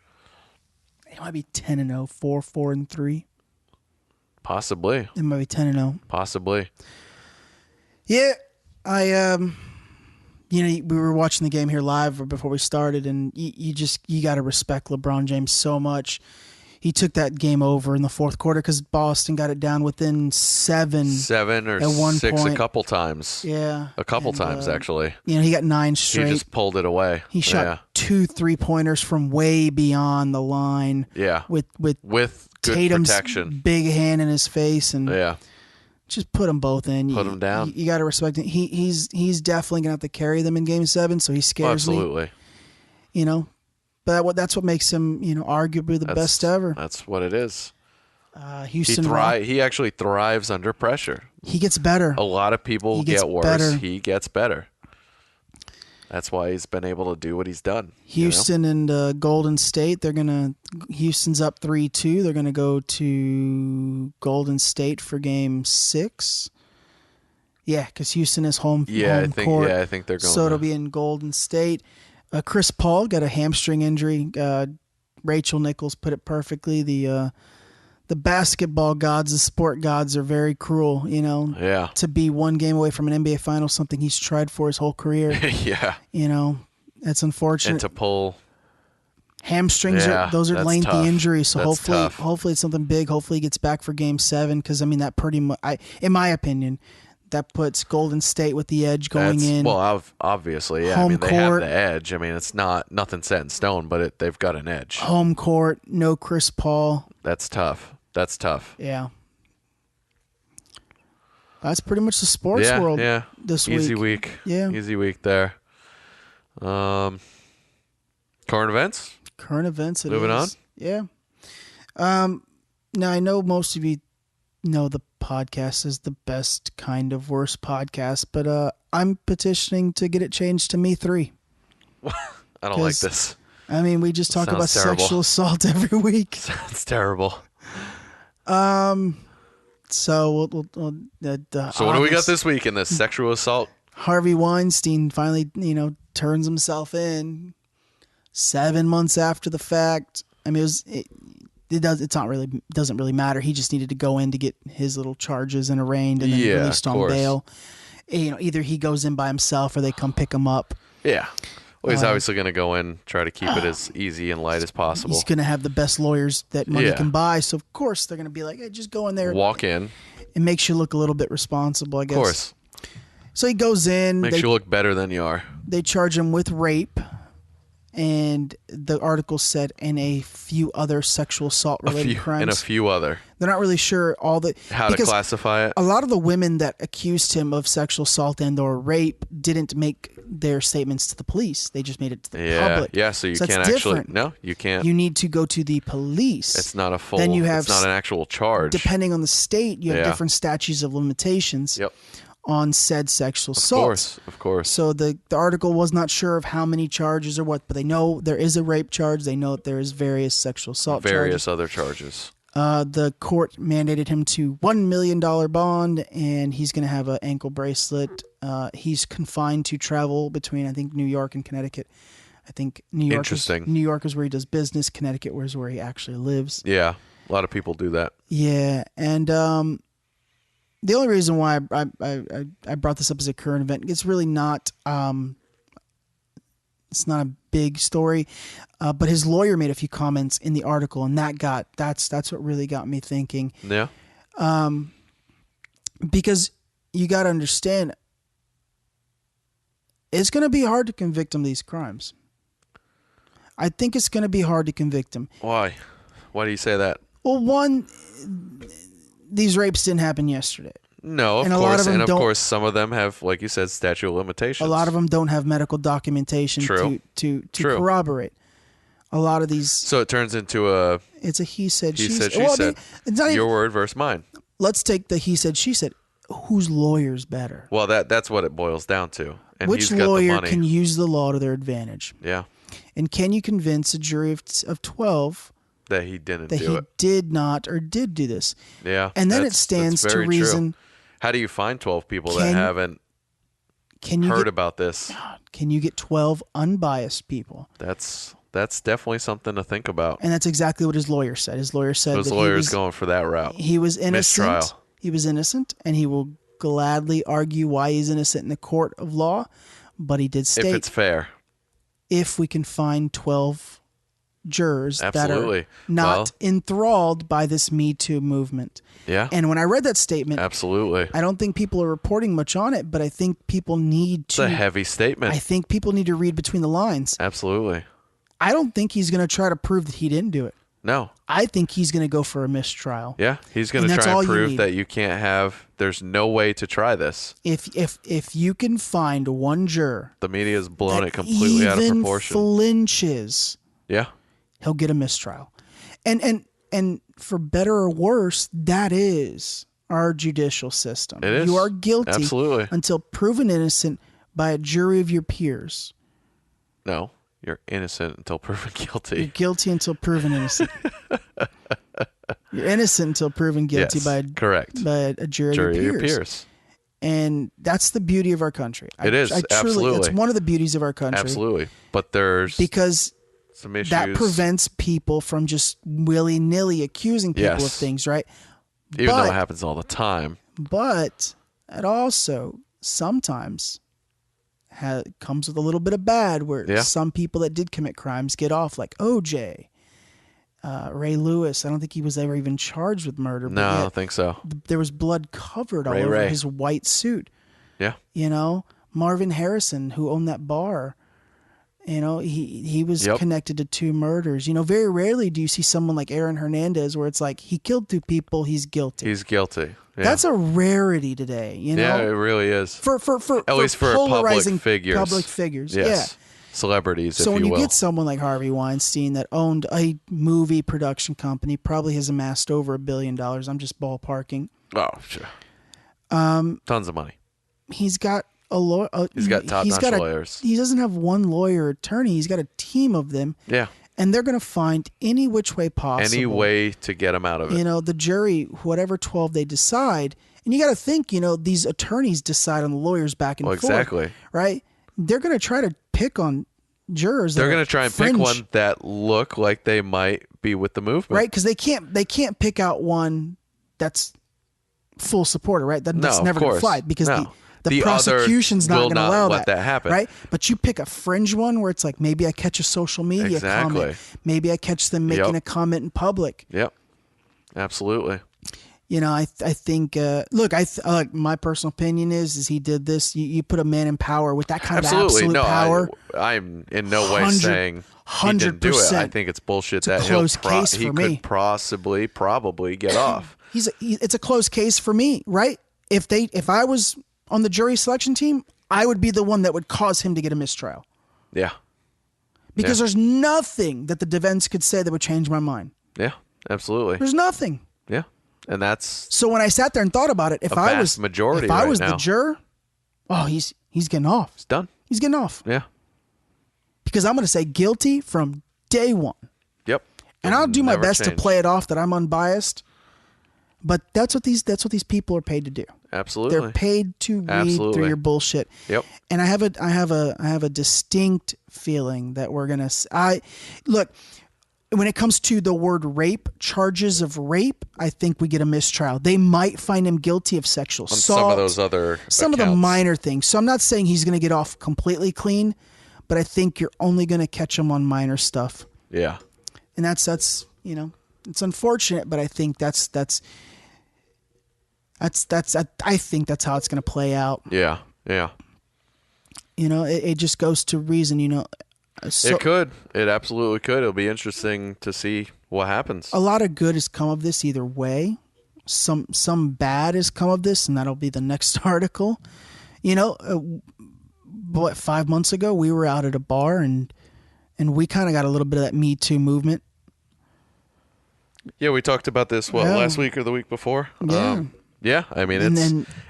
It might be 10-0, 4-3. Possibly. It might be 10-0. Possibly. Yeah, we were watching the game here live before we started, and you got to respect LeBron James so much. He took that game over in the fourth quarter because Boston got it down within 7 or at one 6 point. a couple times. Yeah. A couple times, actually. He got 9 straight. He just pulled it away. He shot 2 3-pointers from way beyond the line. Yeah. With good Tatum's protection. Big hand in his face. And just put them both in. Put them down. You got to respect him. He's definitely going to have to carry them in Game 7, so he scares me. Absolutely. But that's what makes him, arguably the best ever. That's what it is. Houston. He actually thrives under pressure. He gets better. A lot of people get worse. Better. He gets better. That's why he's been able to do what he's done. Houston and Golden State, Houston's up 3-2. They're going to go to Golden State for game 6. Yeah, because Houston is home court. I think they're going. So it'll be in Golden State. Chris Paul got a hamstring injury. Rachel Nichols put it perfectly. The basketball gods, the sport gods are very cruel, Yeah. To be one game away from an NBA final, something he's tried for his whole career. Yeah. That's unfortunate. And to pull hamstrings, those are lengthy tough. injuries. So That's hopefully it's something big. Hopefully he gets back for game 7. Because that pretty much, in my opinion, that puts Golden State with the edge going in. Well, obviously, yeah. Home they have court. the edge. It's nothing set in stone, but they've got an edge. Home court, no Chris Paul. That's tough. Yeah. That's pretty much the sports world this week. Easy week. Yeah. Easy week there. Current events? Current events. Moving on? Yeah. Now, I know most of you know the podcast is the best kind of worst podcast, but I'm petitioning to get it changed to Me 3. I don't like this. We just talk about terrible. sexual assault every week. Sounds terrible. So So what do we got this week in this sexual assault? Harvey Weinstein finally, turns himself in 7 months after the fact. Doesn't really matter. He just needed to go in to get his little charges and arraigned and then released on bail. Either he goes in by himself or they come pick him up. Yeah. Well, he's obviously going to go in, try to keep it as easy and light as possible. He's going to have the best lawyers that money can buy. So, of course, they're going to be like, hey, just go in there. Walk in. It makes you look a little bit responsible, I guess. Of course. So he goes in. Makes you look better than you are. They charge him with rape. And the article said, and a few other sexual assault related crimes. And a few other. They're not really sure how to classify it. A lot of the women that accused him of sexual assault and or rape didn't make their statements to the police. They just made it to the public. Yeah, so you can't different. No, you can't. You need to go to the police. It's not a full, then you have, it's not an actual charge. Depending on the state, you have different statutes of limitations. Yep. On said sexual assault. Of course. So the article was not sure of how many charges or what, but they know there is a rape charge. They know that there is various sexual assault charges. Various other charges. The court mandated him to $1 million bond, and he's going to have an ankle bracelet. He's confined to travel between, I think, New York and Connecticut. I think New York is where he does business. Connecticut is where he actually lives. Yeah, a lot of people do that. Yeah, and the only reason why I brought this up as a current event, it's really not. It's not a big story, but his lawyer made a few comments in the article, and that's what really got me thinking. Yeah. Because you got to understand, it's going to be hard to convict him of these crimes. I think it's going to be hard to convict him. Why? Why do you say that? Well, one, these rapes didn't happen yesterday. No, of course. And of course, some of them have, like you said, statute of limitations. A lot of them don't have medical documentation to corroborate. A lot of these. So it turns into it's a he said, she said. She said. It's not your word versus mine. Let's take the he said, she said. Whose lawyer's better? Well, that's what it boils down to. And which he's got lawyer the money. can use the law to their advantage? Yeah. And can you convince a jury of 12 that he didn't that do he it? did not or did do this? Yeah. And then it stands to reason. True. How do you find 12 people that haven't heard about this? Can you get 12 unbiased people? That's definitely something to think about. And that's exactly what his lawyer said. His lawyer said his lawyer's going for that route. He was innocent. Mistrial. He was innocent, and he will gladly argue why he's innocent in the court of law. But he did state, if it's fair, if we can find 12 jurors Absolutely. that are not enthralled by this Me Too movement. Yeah. And when I read that statement, absolutely, I don't think people are reporting much on it, but I think people need to. It's a heavy statement. I think people need to read between the lines. Absolutely. I don't think he's going to try to prove that he didn't do it. No. I think he's going to go for a mistrial. Yeah, he's going to try and prove that you can't have. There's no way to try this. If you can find one juror, the media has blown it completely out of proportion. Flinches. Yeah. He'll get a mistrial. And for better or worse, that is our judicial system. It is. You are guilty Absolutely. until proven innocent by a jury of your peers. No, you're innocent until proven guilty. You're guilty until proven innocent. You're innocent until proven guilty correct. by a jury of your peers. And that's the beauty of our country. Absolutely. It's one of the beauties of our country. Absolutely. But because some issues that prevents people from just willy-nilly accusing people of things, right? Even though it happens all the time. But it also sometimes comes with a little bit of bad, where some people that did commit crimes get off, like OJ. Ray Lewis, I don't think he was ever even charged with murder. No, I don't think so. There was blood covered all over his white suit. Yeah. You know, Marvin Harrison, who owned that bar, you know, he was connected to 2 murders. You know, very rarely do you see someone like Aaron Hernandez where it's like, he killed 2 people, he's guilty. He's guilty. Yeah. That's a rarity today, you know? Yeah, it really is. At least for public figures. Public figures, yes. Celebrities, so when you get someone like Harvey Weinstein that owned a movie production company, probably has amassed over $1 billion. I'm just ballparking. Oh, sure. Tons of money. He's got a lawyer. He's got top-notch lawyers. He doesn't have one lawyer attorney. He's got a team of them. Yeah. And they're going to find any which way possible. Any way to get him out of it. You know, the jury, whatever 12 they decide. And you got to think, you know, these attorneys decide on the lawyers back and forth. Exactly. Right? They're going to try to pick on jurors. They're going to try and pick one that look like they might be with the movement. Right? Because they can't pick out one that's full supporter, right? That's never going to fly because the prosecution's not going to allow let that happen. Right? But you pick a fringe one where it's like, maybe I catch a social media comment. Maybe I catch them making a comment in public. Yep. Absolutely. You know, I think, look, my personal opinion is he did this. You put a man in power with that kind of absolute power. I'm in no way saying he didn't do it. I think it's bullshit that he could probably get off. It's a close case for me, right? If I was on the jury selection team, I would be the one that would cause him to get a mistrial. Yeah. Because there's nothing that the defense could say that would change my mind. Yeah, absolutely. There's nothing. Yeah. And that's so when I sat there and thought about it, if I was the juror, he's getting off. It's done. He's getting off. Yeah. Because I'm going to say guilty from day one. Yep. And I'll do my best to play it off that I'm unbiased. But that's what these people are paid to do. Absolutely. They're paid to read through your bullshit. Yep. And I have a distinct feeling that we're going to look. When it comes to the word rape, charges of rape, I think we get a mistrial. They might find him guilty of sexual assault. Some of those other of the minor things. So I'm not saying he's going to get off completely clean, but I think you're only going to catch him on minor stuff. Yeah. And that's you know, it's unfortunate, but I think I think that's how it's going to play out. Yeah. Yeah. You know, it just goes to reason, you know. It could. It absolutely could. It'll be interesting to see what happens. A lot of good has come of this either way. Some bad has come of this, and that'll be the next article. You know, 5 months ago, we were out at a bar, and we kind of got a little bit of that Me Too movement. Yeah, we talked about this, last week or the week before? Yeah. Yeah, I mean,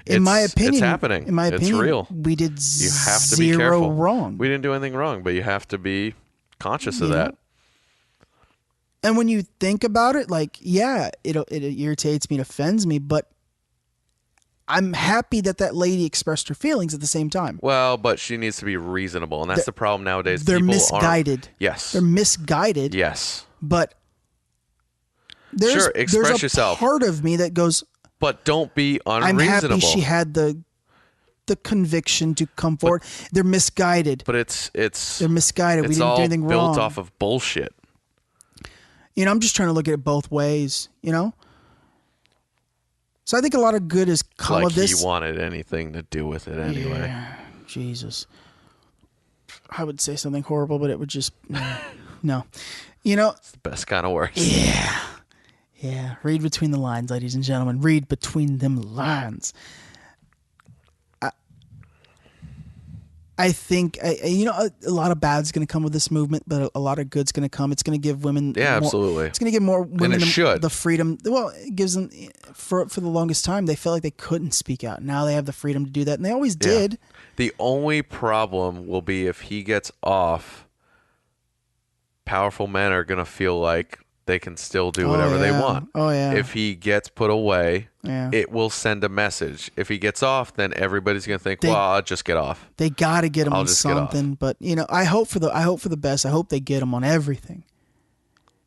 in my opinion, it's happening. It's real. We did you have to be careful. Wrong. We didn't do anything wrong, but you have to be conscious of that. And when you think about it, like, yeah, it irritates me, it offends me, but I'm happy that lady expressed her feelings at the same time. Well, but she needs to be reasonable, and that's the problem nowadays. They're misguided. Yes. They're misguided. Yes. But express yourself. Part of me that goes, but don't be unreasonable. I'm happy she had the conviction to come forward. They're misguided. But they're misguided. We didn't do anything wrong. Built off of bullshit. You know, I'm just trying to look at it both ways, you know? So I think a lot of good has come of this. Like he wanted anything to do with it anyway. Yeah, Jesus. I would say something horrible, but it would just... no. You know... It's the best kind of work. Yeah. Yeah, read between the lines, ladies and gentlemen. Read between them lines. I think, you know, a lot of bad's going to come with this movement, but a lot of good's going to come. It's going to give women... absolutely. It's going to give more women the freedom. Well, it gives them... For the longest time, they felt like they couldn't speak out. Now they have the freedom to do that, and they always did. The only problem will be if he gets off, powerful men are going to feel like they can still do whatever they want. Oh, yeah. If he gets put away, Yeah. it will send a message. If he gets off, then everybody's going to think, well, I'll just get off. They got to get him I'll on just get off. something. But, I hope for the best. I hope they get him on everything.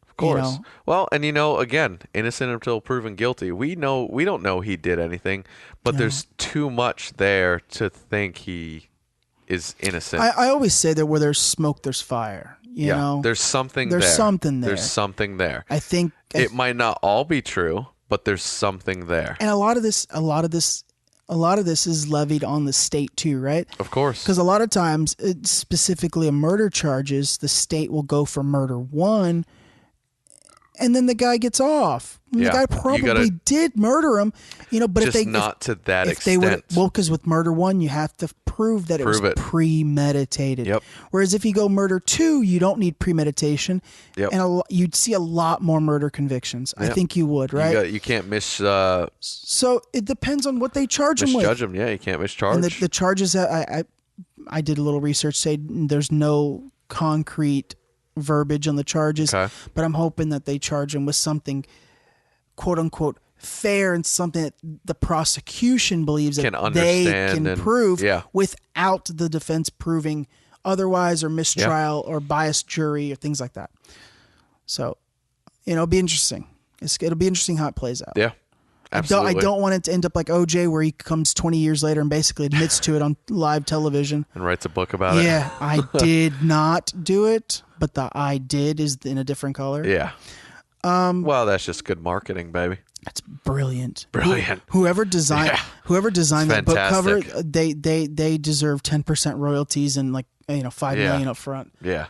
Of course. Well, and again, innocent until proven guilty. We don't know he did anything, but there's too much there to think he is innocent. I always say that where there's smoke, there's fire. You know, there's something there. There's something there. There's something there. I think it might not all be true, but there's something there. And a lot of this is levied on the state too, right? Of course. Because a lot of times, specifically a murder charges, the state will go for murder 1, and then the guy gets off. The guy probably did murder him, but just not to that extent. Because with murder 1, you have to prove that it was premeditated. Yep. Whereas if you go murder 2, you don't need premeditation. Yep. And you'd see a lot more murder convictions. Yep. I think you would, right? You can't miss. So it depends on what they charge him with. Misjudge him, yeah. You can't mischarge. And the charges that I did a little research, say there's no concrete verbiage on the charges, but I'm hoping that they charge him with something, quote unquote, fair and something that the prosecution believes that they can prove without the defense proving otherwise, or mistrial or biased jury or things like that. So, it'll be interesting. It'll be interesting how it plays out. Yeah. Absolutely. I don't want it to end up like OJ, where he comes 20 years later and basically admits to it on live television and writes a book about it. Yeah, I did not do it, but the I did is in a different color. Yeah. Well, that's just good marketing, baby. That's brilliant. Brilliant. Whoever designed that book cover, they deserve 10% royalties and $5 million up front. Yeah.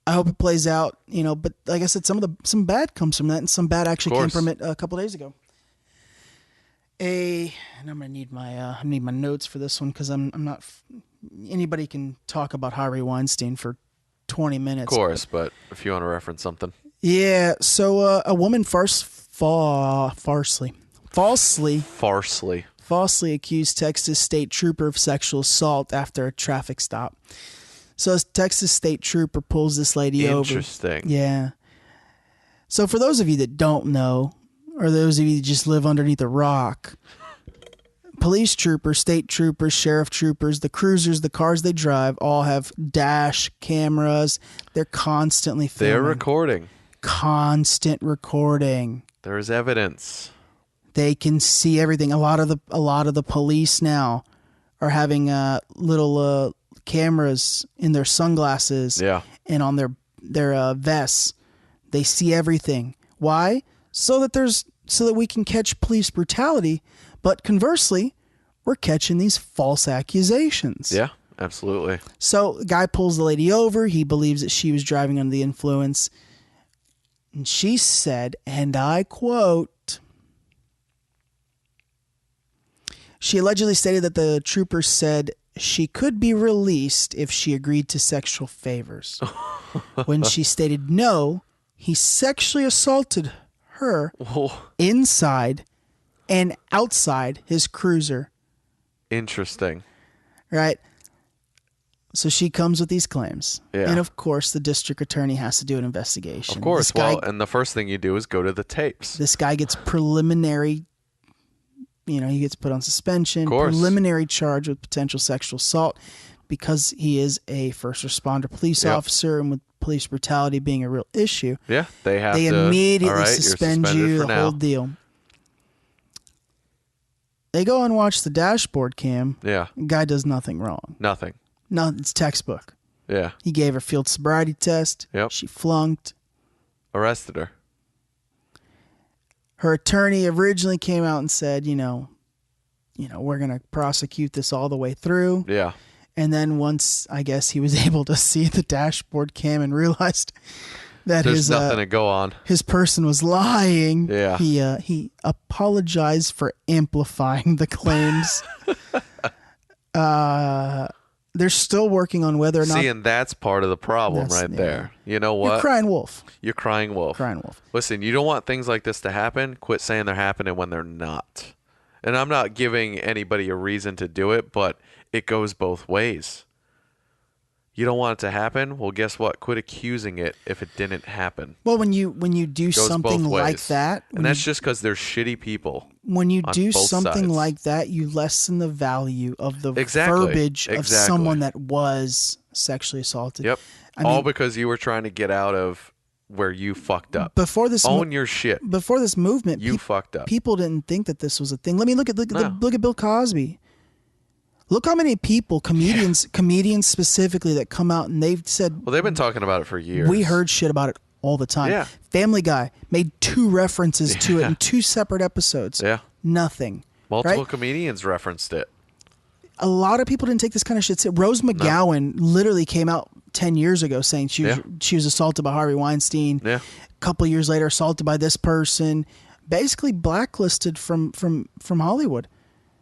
I hope it plays out, but like I said, some bad comes from that, and some bad actually came from it a couple days ago. And I'm gonna need my notes for this one, because I'm not. Anybody can talk about Harvey Weinstein for 20 minutes. Of course, but if you want to reference something. Yeah. So a woman falsely accused Texas state trooper of sexual assault after a traffic stop. So a Texas state trooper pulls this lady over. Interesting. Yeah. So for those of you that don't know, or those of you that just live underneath a rock, police troopers, state troopers, sheriff troopers, the cruisers, the cars they drive, all have dash cameras. They're constantly filming. They're recording. Constant recording. There is evidence. They can see everything. A lot of the police now are having little cameras in their sunglasses and on their vests. They see everything. Why? So that we can catch police brutality, but conversely, we're catching these false accusations. Yeah, absolutely. So the guy pulls the lady over. He believes that she was driving under the influence. And she said, and I quote, she allegedly stated that the trooper said she could be released if she agreed to sexual favors. When she stated no, he sexually assaulted her inside and outside his cruiser. Interesting. Right? So she comes with these claims. Yeah. And of course, the district attorney has to do an investigation. Of course. And the first thing you do is go to the tapes. This guy gets preliminary, he gets put on suspension, preliminary charge with potential sexual assault, because he is a first responder police officer, and with police brutality being a real issue. Yeah, they immediately suspend you, the whole deal. They go and watch the dashboard cam. Yeah. Guy does nothing wrong. Nothing. No, it's textbook. Yeah. He gave her field sobriety test. Yep. She flunked. Arrested her. Her attorney originally came out and said, we're going to prosecute this all the way through. Yeah. And then once, I guess, he was able to see the dashboard cam and realized that there's nothing to go on. His person was lying. Yeah. He apologized for amplifying the claims. They're still working on whether or not. See, and that's part of the problem there. You know what? You're crying wolf. You're crying wolf. Crying wolf. Listen, you don't want things like this to happen. Quit saying they're happening when they're not. And I'm not giving anybody a reason to do it, but it goes both ways. You don't want it to happen? Well, guess what? Quit accusing it if it didn't happen. Well, when you do something like that, and that's just because they're shitty people. When you do something sides. like that, you lessen the value of the verbiage of someone that was sexually assaulted. Yep. All because you were trying to get out of where you fucked up. Own your shit. Before this movement, you fucked up. People didn't think that this was a thing. Let me look at Bill Cosby. Look how many people, comedians specifically, that come out and they've said... Well, they've been talking about it for years. We heard shit about it all the time. Yeah. Family Guy made 2 references to it in 2 separate episodes. Yeah. Nothing. Multiple comedians referenced it. A lot of people didn't take this kind of shit. Rose McGowan literally came out 10 years ago saying she was assaulted by Harvey Weinstein. Yeah. A couple years later, assaulted by this person. Basically blacklisted from Hollywood.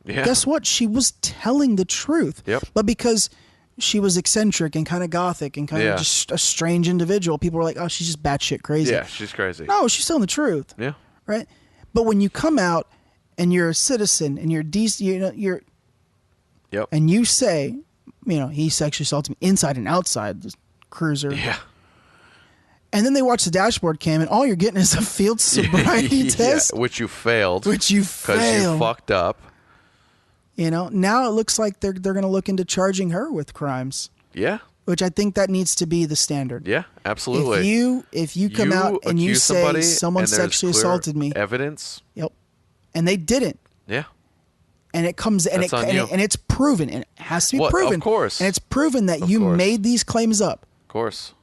Yeah. Guess what? She was telling the truth. Yep. But because she was eccentric and kind of gothic and kind of just a strange individual, people were like, "Oh, she's just batshit crazy." Yeah, she's crazy. No, she's telling the truth. Yeah. Right. But when you come out and you're a citizen and you're decent, you're Yep. and you say, he sexually assaulted me inside and outside the cruiser. Yeah. And then they watch the dashboard cam, and all you're getting is a field sobriety test, which you failed. Because you fucked up. Now it looks like they're going to look into charging her with crimes. Yeah. Which I think that needs to be the standard. Yeah, absolutely. If you come out and you say someone sexually assaulted me, evidence. Yep. And they didn't. Yeah. And it comes and it's proven, and it has to be proven. Of course. And it's proven that you made these claims up. Of course.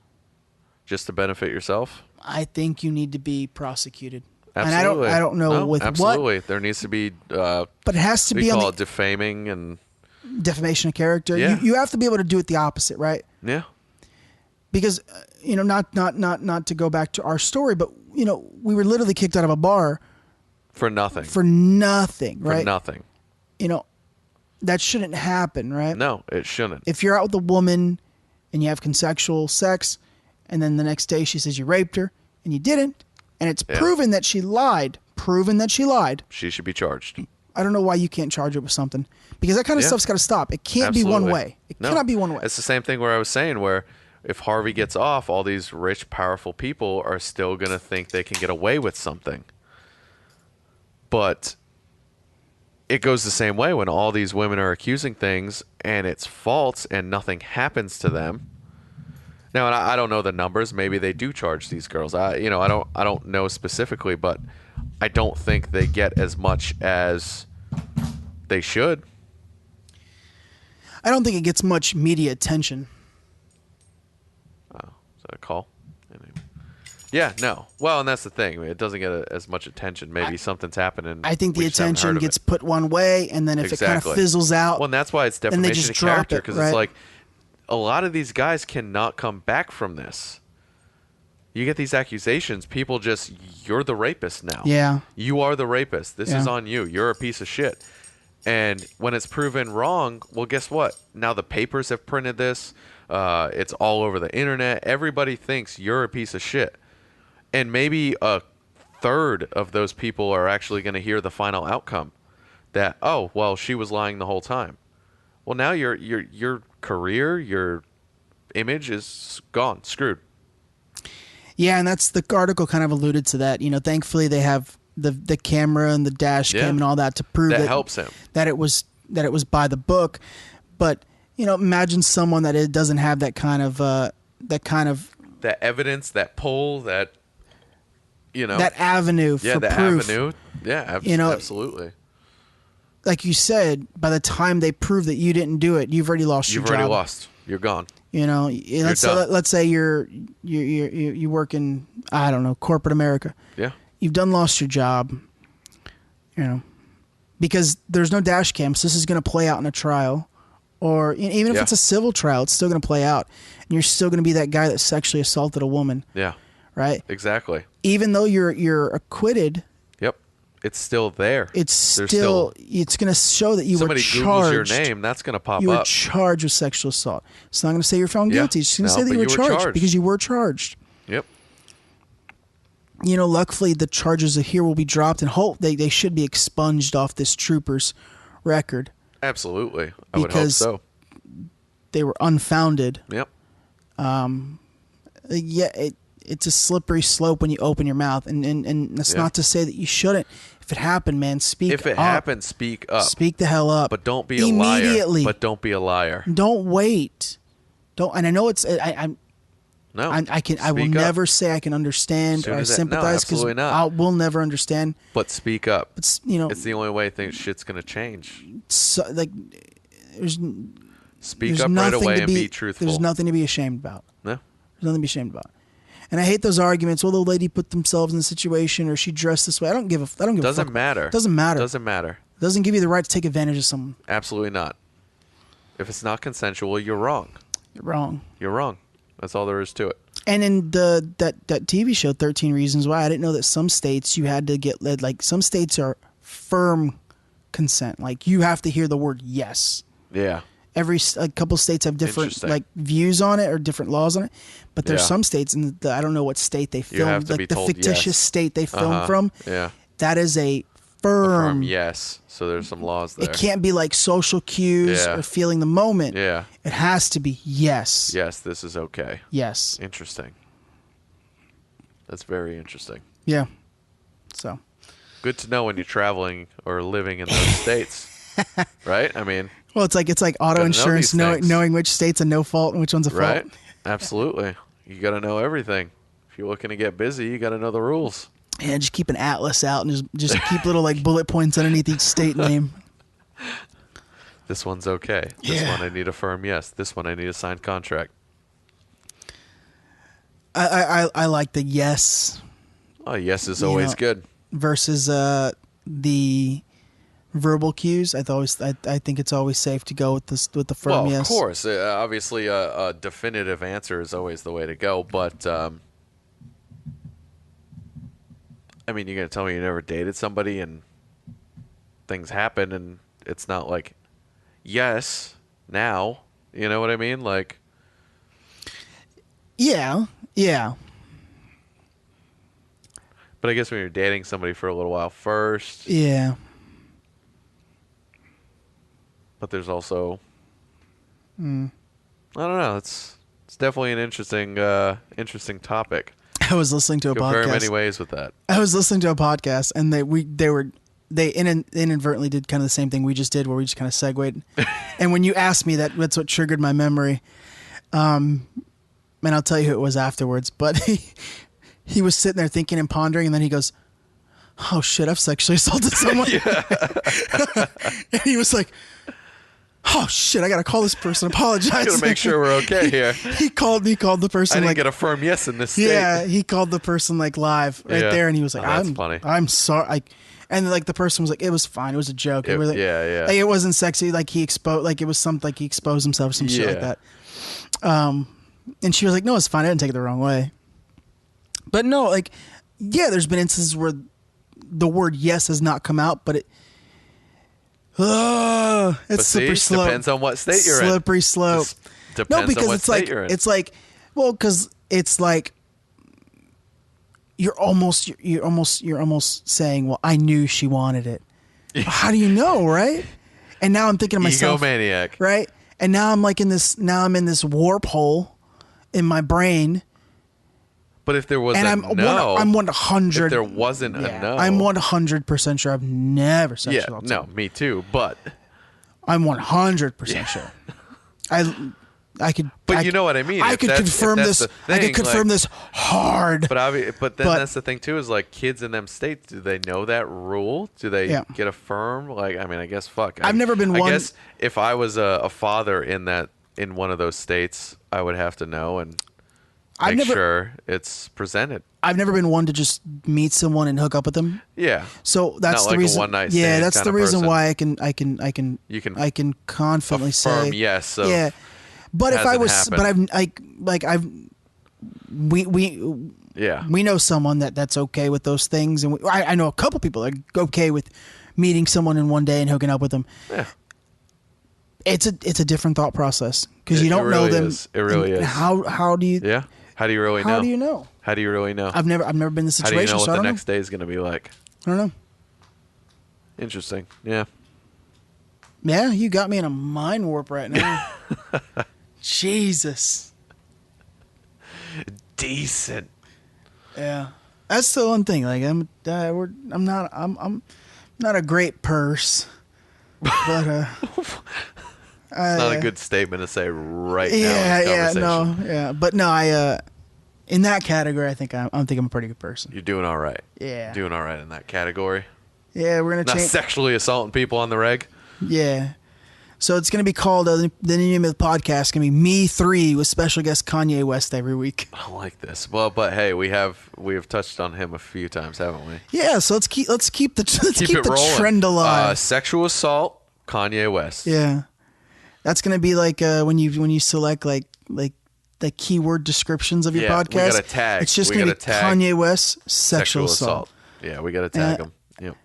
Just to benefit yourself. I think you need to be prosecuted. Absolutely. And I don't know with absolutely. what. There needs to be. But it has to be call it defaming and defamation of character. Yeah. You have to be able to do it the opposite, right? Yeah. Because not to go back to our story, but we were literally kicked out of a bar for nothing. For nothing, right? For nothing. That shouldn't happen, right? No, it shouldn't. If you're out with a woman and you have consensual sex, and then the next day she says you raped her and you didn't, and it's proven that she lied, she should be charged. I don't know why you can't charge her with something, because that kind of stuff's got to stop. It can't be one way. It cannot be one way. It's the same thing where I was saying, where if Harvey gets off, all these rich, powerful people are still going to think they can get away with something. But it goes the same way when all these women are accusing things and it's false and nothing happens to them. Now, and I don't know the numbers. Maybe they do charge these girls. I don't know specifically, but I don't think they get as much as they should. I don't think it gets much media attention. Oh, is that a call? Yeah, no. Well, and that's the thing. It doesn't get as much attention. Maybe something's happening. I think the attention gets put one way, and then if it kind of fizzles out, well, and that's why it's defamation of character, because it's like a lot of these guys cannot come back from this. You get these accusations, people just, you're the rapist now. Yeah. You are the rapist. This is on you. You're a piece of shit. And when it's proven wrong, well, guess what? Now the papers have printed this. It's all over the internet. Everybody thinks you're a piece of shit. And maybe a third of those people are actually going to hear the final outcome. That, oh, well, she was lying the whole time. Well, now your career, your image is gone, screwed. Yeah, and that's the article kind of alluded to that. Thankfully they have the camera and the dash cam and all that to prove that helps him. That it was by the book. But imagine someone that it doesn't have that evidence, that pull, that avenue for the proof. Avenue. Yeah, absolutely. Like you said, by the time they prove that you didn't do it, you've already lost your job. You've already lost. You're gone. Let's say you work in, I don't know, corporate America. Yeah. You've lost your job. Because there's no dash cams. This is going to play out in a trial, or even if it's a civil trial, it's still going to play out, and you're still going to be that guy that sexually assaulted a woman. Yeah. Right. Exactly. Even though you're acquitted. Yep. It's still there. It's going to show that you were charged. Somebody Googles your name, that's going to pop up. You were charged with sexual assault. It's not going to say you're found guilty. It's going to say that you were charged because you were charged. Yep. Luckily the charges here will be dropped, and hope they should be expunged off this trooper's record. Absolutely. I would hope so. They were unfounded. Yep. Yeah, it's a slippery slope when you open your mouth, and that's not to say that you shouldn't. If it happened, man, speak up. If it happened, speak up. Speak the hell up. But don't be a immediately. liar. But don't be a liar. Don't wait. Don't. And I know it's. No. I will never say I can understand or I sympathize because we'll never understand. But speak up. It's it's the only way shit's gonna change. So, speak up right away and be truthful. There's nothing to be ashamed about. No. There's nothing to be ashamed about. And I hate those arguments. Well, the lady put themselves in the situation, or she dressed this way. I don't give a fuck. Doesn't matter. Doesn't matter. Doesn't matter. It doesn't give you the right to take advantage of someone. Absolutely not. If it's not consensual, you're wrong. You're wrong. You're wrong. That's all there is to it. And in that TV show, 13 Reasons Why, I didn't know that some states you had to get led. Like some states are firm consent. Like you have to hear the word yes. Yeah. A couple states have different views on it or different laws on it, but there's some states, and I don't know what state they filmed, like the fictitious state they filmed from. Yeah, that is a firm yes. So there's some laws there. It can't be like social cues or feeling the moment. Yeah, it has to be yes. Yes, this is okay. Yes. Interesting. That's very interesting. Yeah. So. Good to know when you're traveling or living in those states, right? I mean. Well, it's like auto insurance, knowing which state's a no fault and which one's a fault. Right. Absolutely. You got to know everything. If you're looking to get busy, you got to know the rules. Yeah, just keep an atlas out and just keep little like bullet points underneath each state name. This one's okay. This one I need a firm yes. This one I need a signed contract. I like the yes. Oh, yes is always good. Versus the verbal cues. I think it's always safe to go with the firm yes. Of course. Obviously, a definitive answer is always the way to go. But I mean, you're gonna tell me you never dated somebody and things happen, and it's not like yes now. You know what I mean? Like, yeah. But I guess when you're dating somebody for a little while first, yeah. But there's also, I don't know. It's definitely an interesting topic. I was listening to a podcast. Very many ways with that. I was listening to a podcast, and they inadvertently did kind of the same thing we just did, where we just kind of segued. And when you asked me, that's what triggered my memory. And I'll tell you who it was afterwards. But he was sitting there thinking and pondering, and then he goes, "Oh shit, I've sexually assaulted someone." And he was like, "Oh shit, I gotta call this person, apologize." Gotta make sure we're okay here. He called the person. I didn't get a firm yes in this state. Yeah, he called the person like live there, and he was like, that's funny. I'm sorry. And like the person was like, "It was fine. It was a joke." Like, yeah. Like, it wasn't sexy. Like he exposed, like it was something like he exposed himself or some shit like that. And she was like, "No, it's fine. I didn't take it the wrong way." But no, like, yeah, there's been instances where the word yes has not come out, but it's slippery slope. Depends on what state you're in. Slippery slope. Depends on what state you're in. It's like, well, because it's like you're almost saying, well, I knew she wanted it. How do you know, right? And now I'm thinking to myself, egomaniac, right? And now I'm like in this warp hole in my brain. But if there was I'm 100. If there wasn't a no, I'm 100% sure I've never sexually assaulted. No, me too. But I'm 100% sure. I could. But you know what I mean. I could confirm this. I could confirm this hard. But then that's the thing too. Is like kids in them states. Do they know that rule? Do they get a firm? Like, I mean, I guess fuck. I've never been one. I guess if I was a father in one of those states, I would have to know and make sure it's presented. I've never been one to just meet someone and hook up with them. Yeah. So that's not the like reason. A one-night yeah, that's the reason person. why I can confidently say yes. Yeah. But if I was, happened. we know someone that's okay with those things, and I know a couple people that are okay with meeting someone in one day and hooking up with them. Yeah. It's a different thought process because you don't know them. It really is. How do you? Yeah. How do you really know? How do you know? How do you really know? I've never been in the situation. How do you know what so the next day is going to be like? I don't know. Interesting. Yeah. Yeah, you got me in a mind warp right now. Jesus. Decent. Yeah, that's the one thing. Like I'm not a great purse, but It's not a good statement to say right now. Yeah, no, yeah, but no, I in that category, I think I'm a pretty good person. You're doing all right. Yeah, doing all right in that category. Yeah, we're gonna not sexually assaulting people on the reg. Yeah. So it's going to be called, the name of the podcast is going to be Me 3 with special guest Kanye West every week. I like this. Well, but hey, we have touched on him a few times, haven't we? Yeah, so let's keep the trend alive. Sexual assault, Kanye West. Yeah. That's going to be like when you select like the keyword descriptions of your podcast. We got to tag. It's just going to be Kanye West sexual assault. Yeah, we got to tag him. Yep.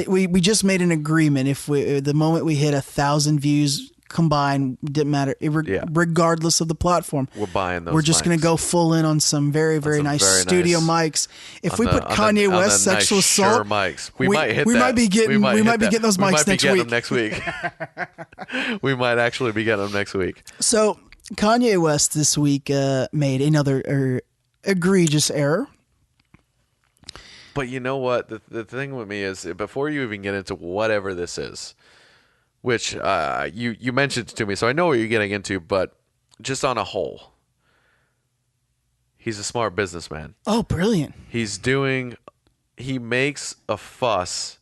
We just made an agreement. If the moment we hit 1,000 views combined, didn't matter. Regardless of the platform, we're buying those. We're just going to go full in on some very nice studio mics. If we put Kanye West sexual assault mics, we might hit. We might be getting those mics next week. We might actually be getting them next week. So Kanye West this week made another egregious error. But you know what? The thing with me is, before you even get into whatever this is, which you mentioned to me, so I know what you're getting into, but just on a whole, he's a smart businessman. Oh, brilliant. He makes a fuss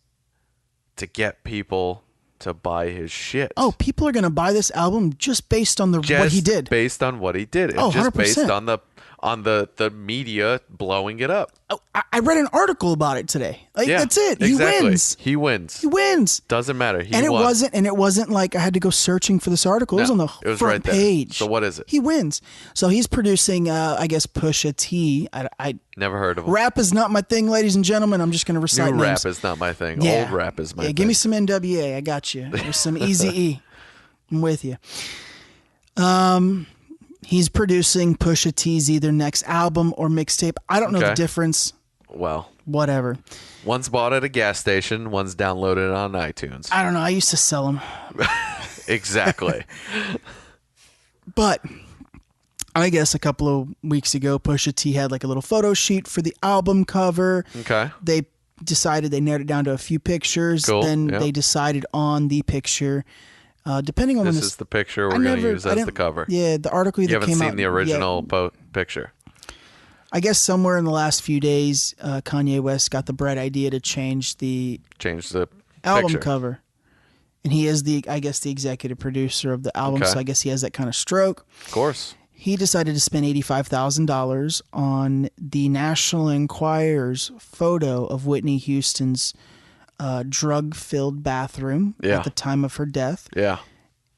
to get people to buy his shit. Oh, people are going to buy this album just based on what he did. Based on what he did. Oh, just 100%. Based on the media blowing it up. Oh, I read an article about it today. That's it. Exactly. He wins. He wins. Doesn't matter. It wasn't like I had to go searching for this article. It was on the front right page. So what is it? He wins. So he's producing, I guess, Pusha T. I never heard of him. Rap is not my thing, ladies and gentlemen. I'm just going to recite New names. rap is not my thing. Yeah. Old rap is my thing. Give me some NWA. I got you. There's some Eazy-E. I'm with you. He's producing Pusha T's either next album or mixtape. I don't know the difference. Well, whatever. One's bought at a gas station. One's downloaded on iTunes. I don't know. I used to sell them. Exactly. But I guess a couple of weeks ago, Pusha T had like a little photo sheet for the album cover. Okay. They decided they narrowed it down to a few pictures. Cool. Then they decided on the picture. Depending on this is the picture we're going to use as the cover. Yeah, the article either came out. You haven't seen the original picture. I guess somewhere in the last few days, Kanye West got the bright idea to change the album cover, and he is the executive producer of the album. Okay. So I guess he has that kind of stroke. Of course. He decided to spend $85,000 on the National Enquirer's photo of Whitney Houston's drug-filled bathroom at the time of her death. Yeah.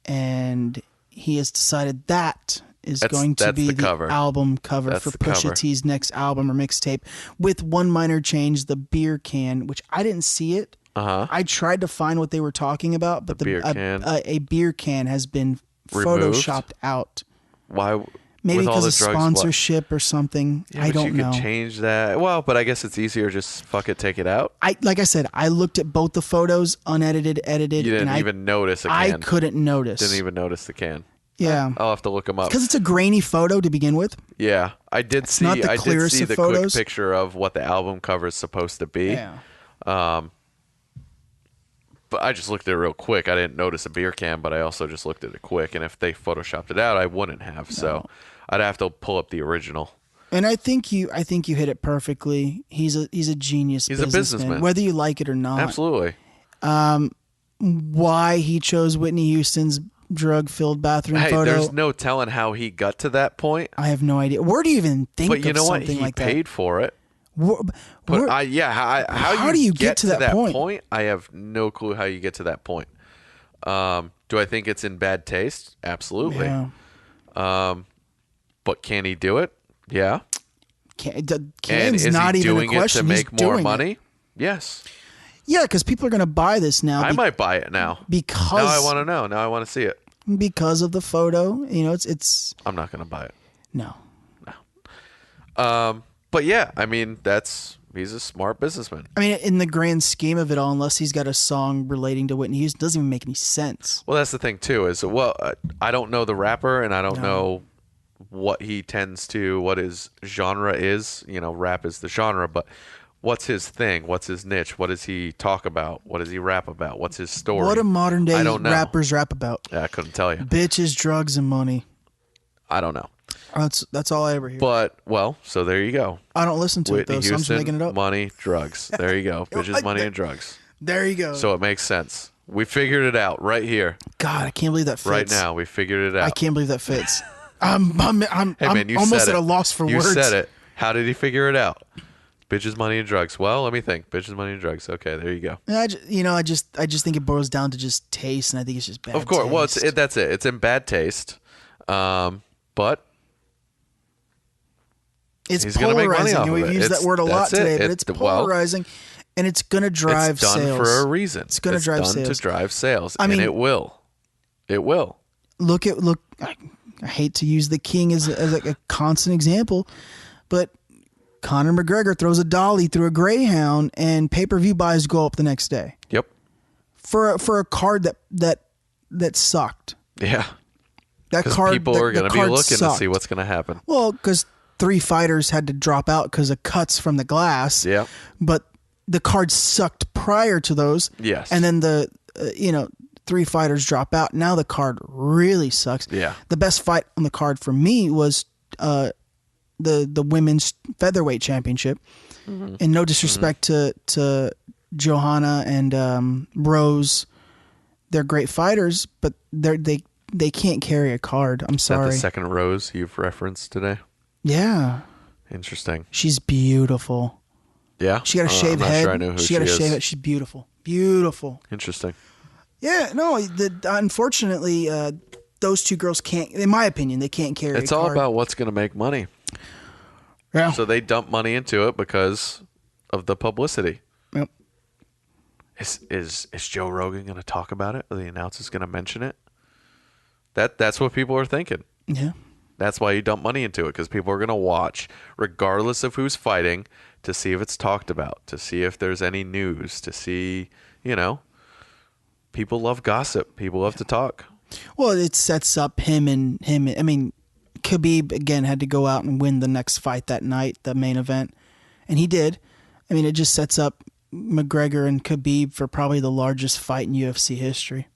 And he has decided that's going to be the album cover for Pusha T's next album or mixtape, with one minor change: the beer can, which I didn't see it. I tried to find what they were talking about, but a beer can has been photoshopped out. Why? Maybe because of sponsorship or something. Yeah, I don't know. You could change that. Well, but I guess it's easier just fuck it, take it out. Like I said, I looked at both the photos, unedited, edited. You didn't even notice a can. I couldn't notice. Didn't even notice the can. Yeah. I'll have to look them up. Because it's a grainy photo to begin with. Yeah. I did see the quick picture of what the album cover is supposed to be. Yeah. But I just looked at it real quick. I didn't notice a beer can, but I also just looked at it quick. And if they photoshopped it out, I wouldn't have. No. So I'd have to pull up the original. And I think you hit it perfectly. He's a genius. He's a businessman, whether you like it or not. Absolutely. Why he chose Whitney Houston's drug-filled bathroom photo? There's no telling how he got to that point. I have no idea. Where do you even think? But you know what? He paid for it. How do you get to that point? I have no clue how you get to that point. Do I think it's in bad taste? Absolutely. Yeah. But can he do it? Yeah. Can's not even a question. Is he doing it to make more money? Yes. Yeah, because people are going to buy this now. I might buy it now. Because now I want to know. Now I want to see it. Because of the photo, it's. I'm not going to buy it. No. But yeah, I mean that's He's a smart businessman. I mean, in the grand scheme of it all, unless he's got a song relating to Whitney Houston, it doesn't even make any sense. Well, that's the thing too. Is I don't know the rapper, and I don't know what he tends to, what his genre is. Rap is the genre, but what's his thing? What's his niche? What does he talk about? What does he rap about? What's his story? What do modern day rappers rap about? Yeah, I couldn't tell you. Bitches, drugs, and money. I don't know. That's all I ever hear. But, so there you go. I don't listen to Whitney it, though, Houston, so I'm just making it up. Money, drugs. There you go. Bitches, money, and drugs. There you go. So it makes sense. We figured it out right here. God, I can't believe that fits. Right now, we figured it out. I can't believe that fits. I'm hey, man, you almost said at a loss for words. You said it. How did he figure it out? Bitches, money, and drugs. Well, let me think. Bitches, money, and drugs. Okay, there you go. I just think it boils down to just taste, and I think it's just bad. Of course. Taste. Well, that's it. It's in bad taste. But it's he's polarizing, make money off and we've used that word a lot today. But it's polarizing, and it's going to drive sales. It's done for a reason. It's going to drive sales. To drive sales. I mean, and it will. It will. Look. I hate to use the king as like a constant example, but Conor McGregor throws a dolly through a greyhound, and pay-per-view buys go up the next day. Yep. For a card that sucked. Yeah. That card. People are going to be looking sucked. to see what's going to happen. Well, because 3 fighters had to drop out because of cuts from the glass. Yeah. But the card sucked prior to those. Yes. And then the 3 fighters drop out. Now the card really sucks. Yeah. The best fight on the card for me was the women's featherweight championship. Mm-hmm. And no disrespect to Johanna and Rose, they're great fighters, but they can't carry a card. I'm sorry. Is that the second Rose you've referenced today? Yeah. Interesting. She's beautiful. Yeah. She got a shaved head. Sure I know who she got a shaved head. She's beautiful. Beautiful. Interesting. Yeah. No. Unfortunately, those two girls can't. In my opinion, they can't carry. It's a all card. about what's going to make money. Yeah. So they dump money into it because of the publicity. Yep. Is Joe Rogan going to talk about it? Are the announcers going to mention it? That's what people are thinking. Yeah. That's why you dump money into it, because people are going to watch, regardless of who's fighting, to see if it's talked about, to see if there's any news, to see, people love gossip. People love to talk. Well, it sets up him. I mean, Khabib, again, had to go out and win the next fight that night, the main event, and he did. I mean, it just sets up McGregor and Khabib for probably the largest fight in UFC history.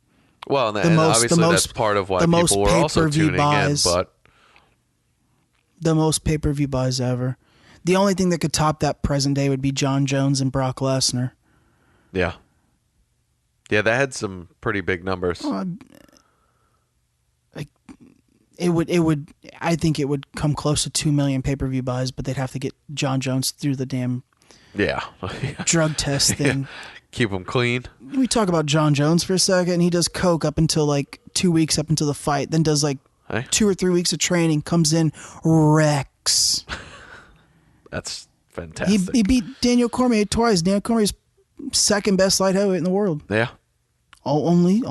Well, and obviously that's part of why people were also tuning in, but the most pay-per-view buys ever. The only thing that could top that present day would be Jon Jones and Brock Lesnar. Yeah. Yeah, that had some pretty big numbers. It would. I think it would come close to 2 million pay-per-view buys, but they'd have to get Jon Jones through the damn drug test thing. Yeah. Keep him clean. We talk about Jon Jones for a second. He does coke up until like 2 weeks up until the fight, then does like 2 or 3 weeks of training, comes in, wrecks. That's fantastic. He beat Daniel Cormier twice. Daniel Cormier's second best light heavyweight in the world. Yeah. Only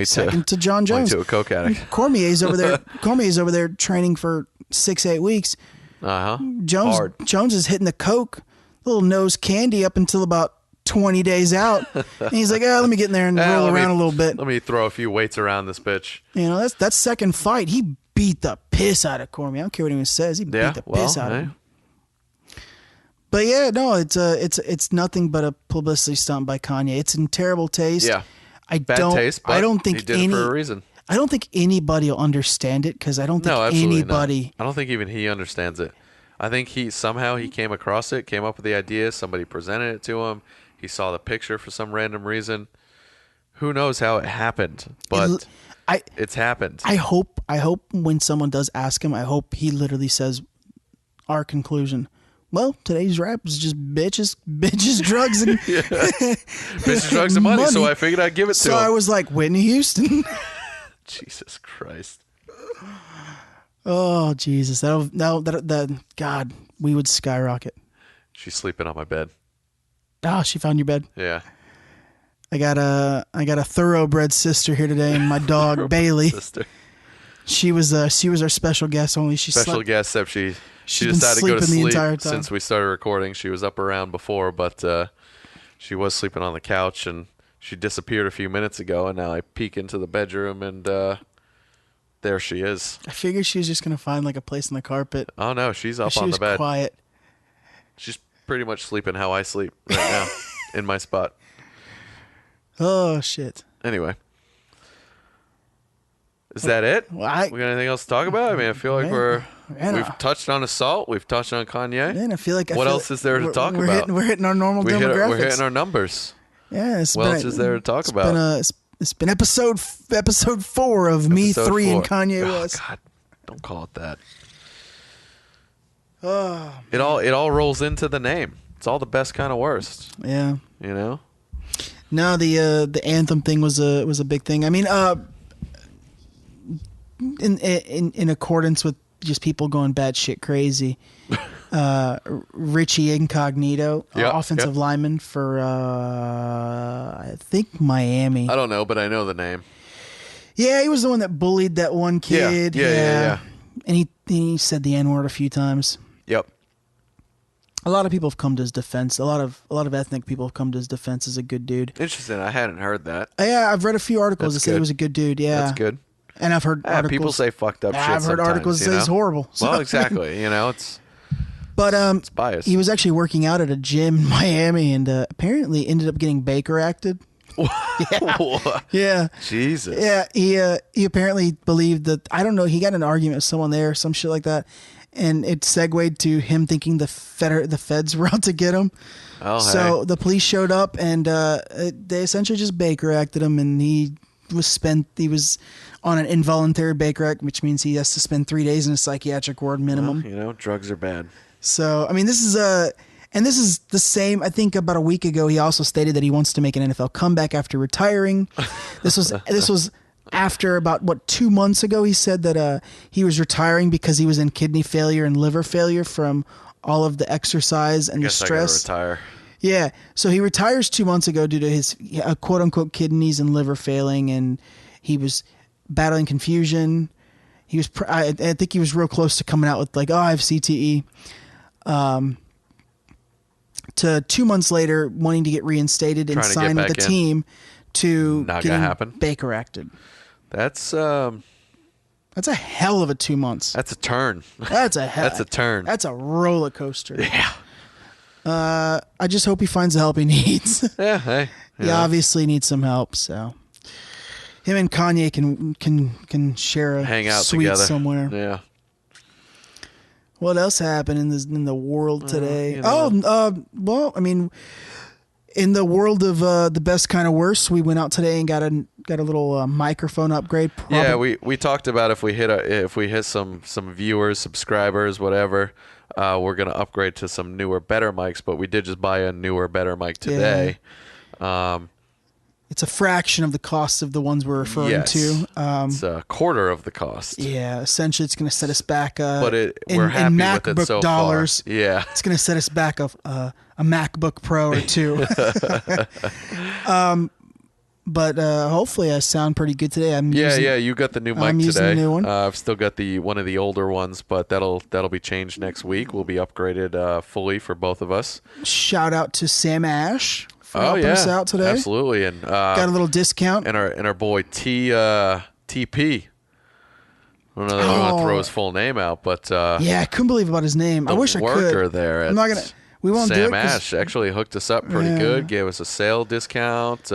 second to Jon Jones. Only to a coke addict. Cormier's over there training for 6-8 weeks. Jones is hitting the coke, little nose candy up until about 20 days out. And he's like, let me get in there and roll around a little bit. Let me throw a few weights around this bitch. That's second fight. He beat the piss out of Cormier. I don't care what anyone says. He beat the piss out of him. But yeah, no, it's nothing but a publicity stunt by Kanye. It's in terrible taste. Yeah. Bad taste, but I don't think he did it for a reason. I don't think anybody will understand it, because I don't think anybody. Not. I don't think even he understands it. I think he came across it, came up with the idea. Somebody presented it to him. He saw the picture for some random reason. Who knows how it happened? But it's happened. I hope when someone does ask him, I hope he literally says our conclusion. Well, today's rap is just bitches, drugs, and bitches, drugs, and money. So I figured I'd give it to him. So I was like, Whitney Houston. Jesus Christ. Oh Jesus! That God, we would skyrocket. She's sleeping on my bed. Oh, she found your bed. Yeah. I got a thoroughbred sister here today, and my dog Bailey. Sister. She was our special guest. Only she special slept. guest, except she decided to go to the sleep entire time. since we started recording. She was up around before, but she was sleeping on the couch, and she disappeared a few minutes ago, and now I peek into the bedroom, and there she is. I figured she was just going to find like a place in the carpet. Oh, no, she's up on the bed. She was quiet. She's pretty much sleeping how I sleep right now in my spot. Oh, shit. Anyway. Is that it? Well, we got anything else to talk about? I mean, I feel like we've touched on assault. We've touched on Kanye. Man, I feel like what else is there to talk about? We're hitting our normal demographics. We're hitting our numbers. Yeah. What else is there to talk about? It's been episode 4 of Me, 3, and Kanye West. Oh, God. Don't call it that. Oh, it all rolls into the name. It's all the best kind of worst. Yeah. You know? No, the anthem thing was a big thing. I mean, in accordance with just people going batshit crazy, Richie Incognito, offensive lineman for I think Miami. I don't know, but I know the name. Yeah, he was the one that bullied that one kid. Yeah. And he said the N-word a few times. Yep. A lot of people have come to his defense. A lot of ethnic people have come to his defense as a good dude. Interesting. I hadn't heard that. Yeah, I've read a few articles that say he was a good dude. Yeah, that's good. And I've heard articles. People say fucked up shit. I've heard articles that say he's horrible. So, well, exactly. You know, it's biased. He was actually working out at a gym in Miami, and apparently ended up getting Baker acted. Yeah. Jesus. Yeah. He apparently believed that, I don't know, he got in an argument with someone there, some shit like that, and it segued to him thinking the feds were out to get him. Oh, so the police showed up, and they essentially just Baker acted him, and he was on an involuntary Baker Act, which means he has to spend 3 days in a psychiatric ward minimum. Well, you know, drugs are bad. So, I mean, this is the same. I think about a week ago, he also stated that he wants to make an NFL comeback after retiring. This was after about 2 months ago. He said that he was retiring because he was in kidney failure and liver failure from all of the exercise and the stress. I gotta retire. Yeah, so he retires 2 months ago due to his quote unquote kidneys and liver failing, and he was battling confusion. He was, I think he was real close to coming out with like, oh, I have CTE. To 2 months later, wanting to get reinstated and sign with the team to get Baker acted. That's a hell of a 2 months. That's a turn. That's a turn. That's a roller coaster. Yeah. I just hope he finds the help he needs. Yeah. Hey. He obviously needs some help. So him and Kanye can share a hang out suite together somewhere. Yeah. What else happened in the world today? Well, I mean, in the world of the best kind of worst, we went out today and got a little microphone upgrade. Yeah, we talked about if we hit some viewers, subscribers, whatever, we're gonna upgrade to some newer, better mics. But we did just buy a newer, better mic today. Yeah. It's a fraction of the cost of the ones we're referring to. It's a quarter of the cost. Yeah, essentially, it's going to set us back. But we're happy MacBook with it so dollars. Far. Yeah, it's going to set us back a MacBook Pro or two. But hopefully, I sound pretty good today. You got the new mic today. Using the new one. I've still got one of the older ones, but that'll be changed next week. We'll be upgraded fully for both of us. Shout out to Sam Ash. Helping us out today. Absolutely, and got a little discount. And our boy TP. I don't know that we want to throw his full name out, but I couldn't believe about his name. I wish I could. Worker there. I'm not gonna. We won't do it. Sam Ash actually hooked us up pretty good. Gave us a sale discount.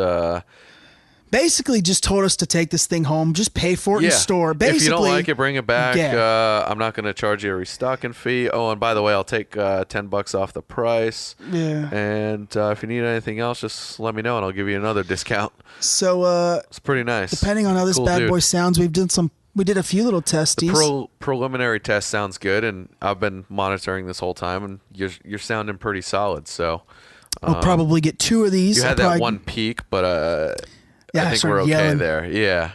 Basically, just told us to take this thing home. Just pay for it in store. Basically, if you don't like it, bring it back. I'm not going to charge you a restocking fee. Oh, and by the way, I'll take $10 off the price. Yeah. And if you need anything else, just let me know, and I'll give you another discount. So it's pretty nice. Depending on how this bad boy sounds, we did a few little testies. The preliminary test sounds good, and I've been monitoring this whole time, and you're sounding pretty solid. So I'll probably get 2 of these. You had that one peak, but I think we're okay yelling. there. Yeah.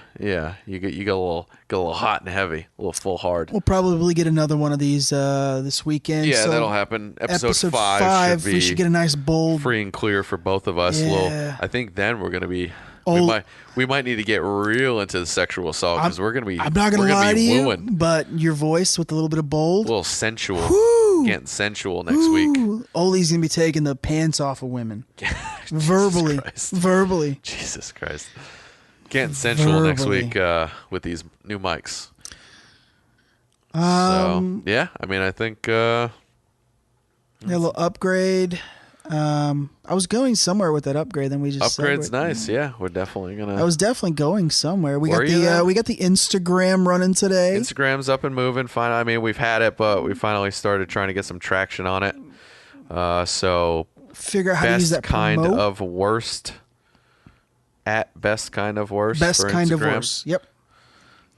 You got a little hot and heavy, a little full hard. We'll probably get another one of these this weekend. Yeah, so that'll happen. Episode 5 should be we should get a nice bold free and clear for both of us. Yeah. I think then we're gonna be we might need to get real into the sexual assault because we're gonna be. I'm not gonna lie to you, but your voice with a little bit of bold, a little sensual, whoo, getting sensual next week. Oli's gonna be taking the pants off of women, verbally. Jesus Christ, getting sensual next week with these new mics. So yeah, I mean, I think a little upgrade. I was going somewhere with that upgrade. Then we just upgrade's nice. Yeah, we're definitely gonna. I was definitely going somewhere. We got the Instagram running today. Instagram's up and moving. Fine. I mean, we've had it, but we finally started trying to get some traction on it. So figure out how to use that kind promote. of worst at best kind of worst. Best kind of worst. Yep.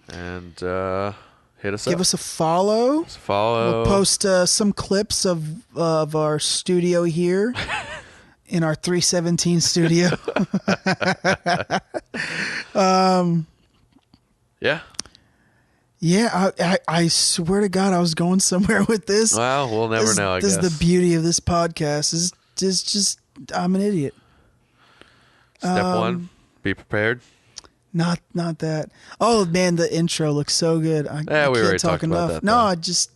And hit us up. Give us a follow. We'll post some clips of our studio here in our 317 studio. Yeah. Yeah, I swear to God, I was going somewhere with this. Well, we'll never know, I guess. This is the beauty of this podcast. Is just I'm an idiot. Step one, be prepared. Not that. Oh man, the intro looks so good. I we can't already talk talked enough. about that. No, I just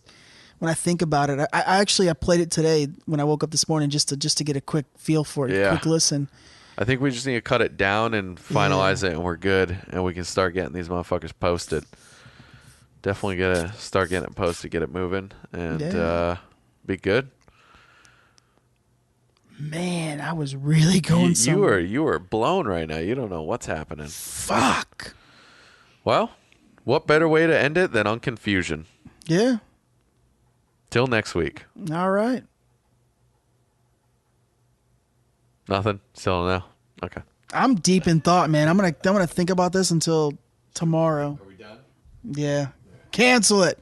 when I think about it, I played it today when I woke up this morning just to get a quick feel for it, quick listen. I think we just need to cut it down and finalize it, and we're good, and we can start getting these motherfuckers posted. Definitely gotta start getting it posted, get it moving, and be good. Man, I was really going somewhere. You were blown right now. You don't know what's happening. Fuck. Well, what better way to end it than on confusion? Yeah. Till next week. All right. Nothing? Still no? Okay. I'm deep in thought, man. I'm gonna think about this until tomorrow. Are we done? Yeah. Cancel it.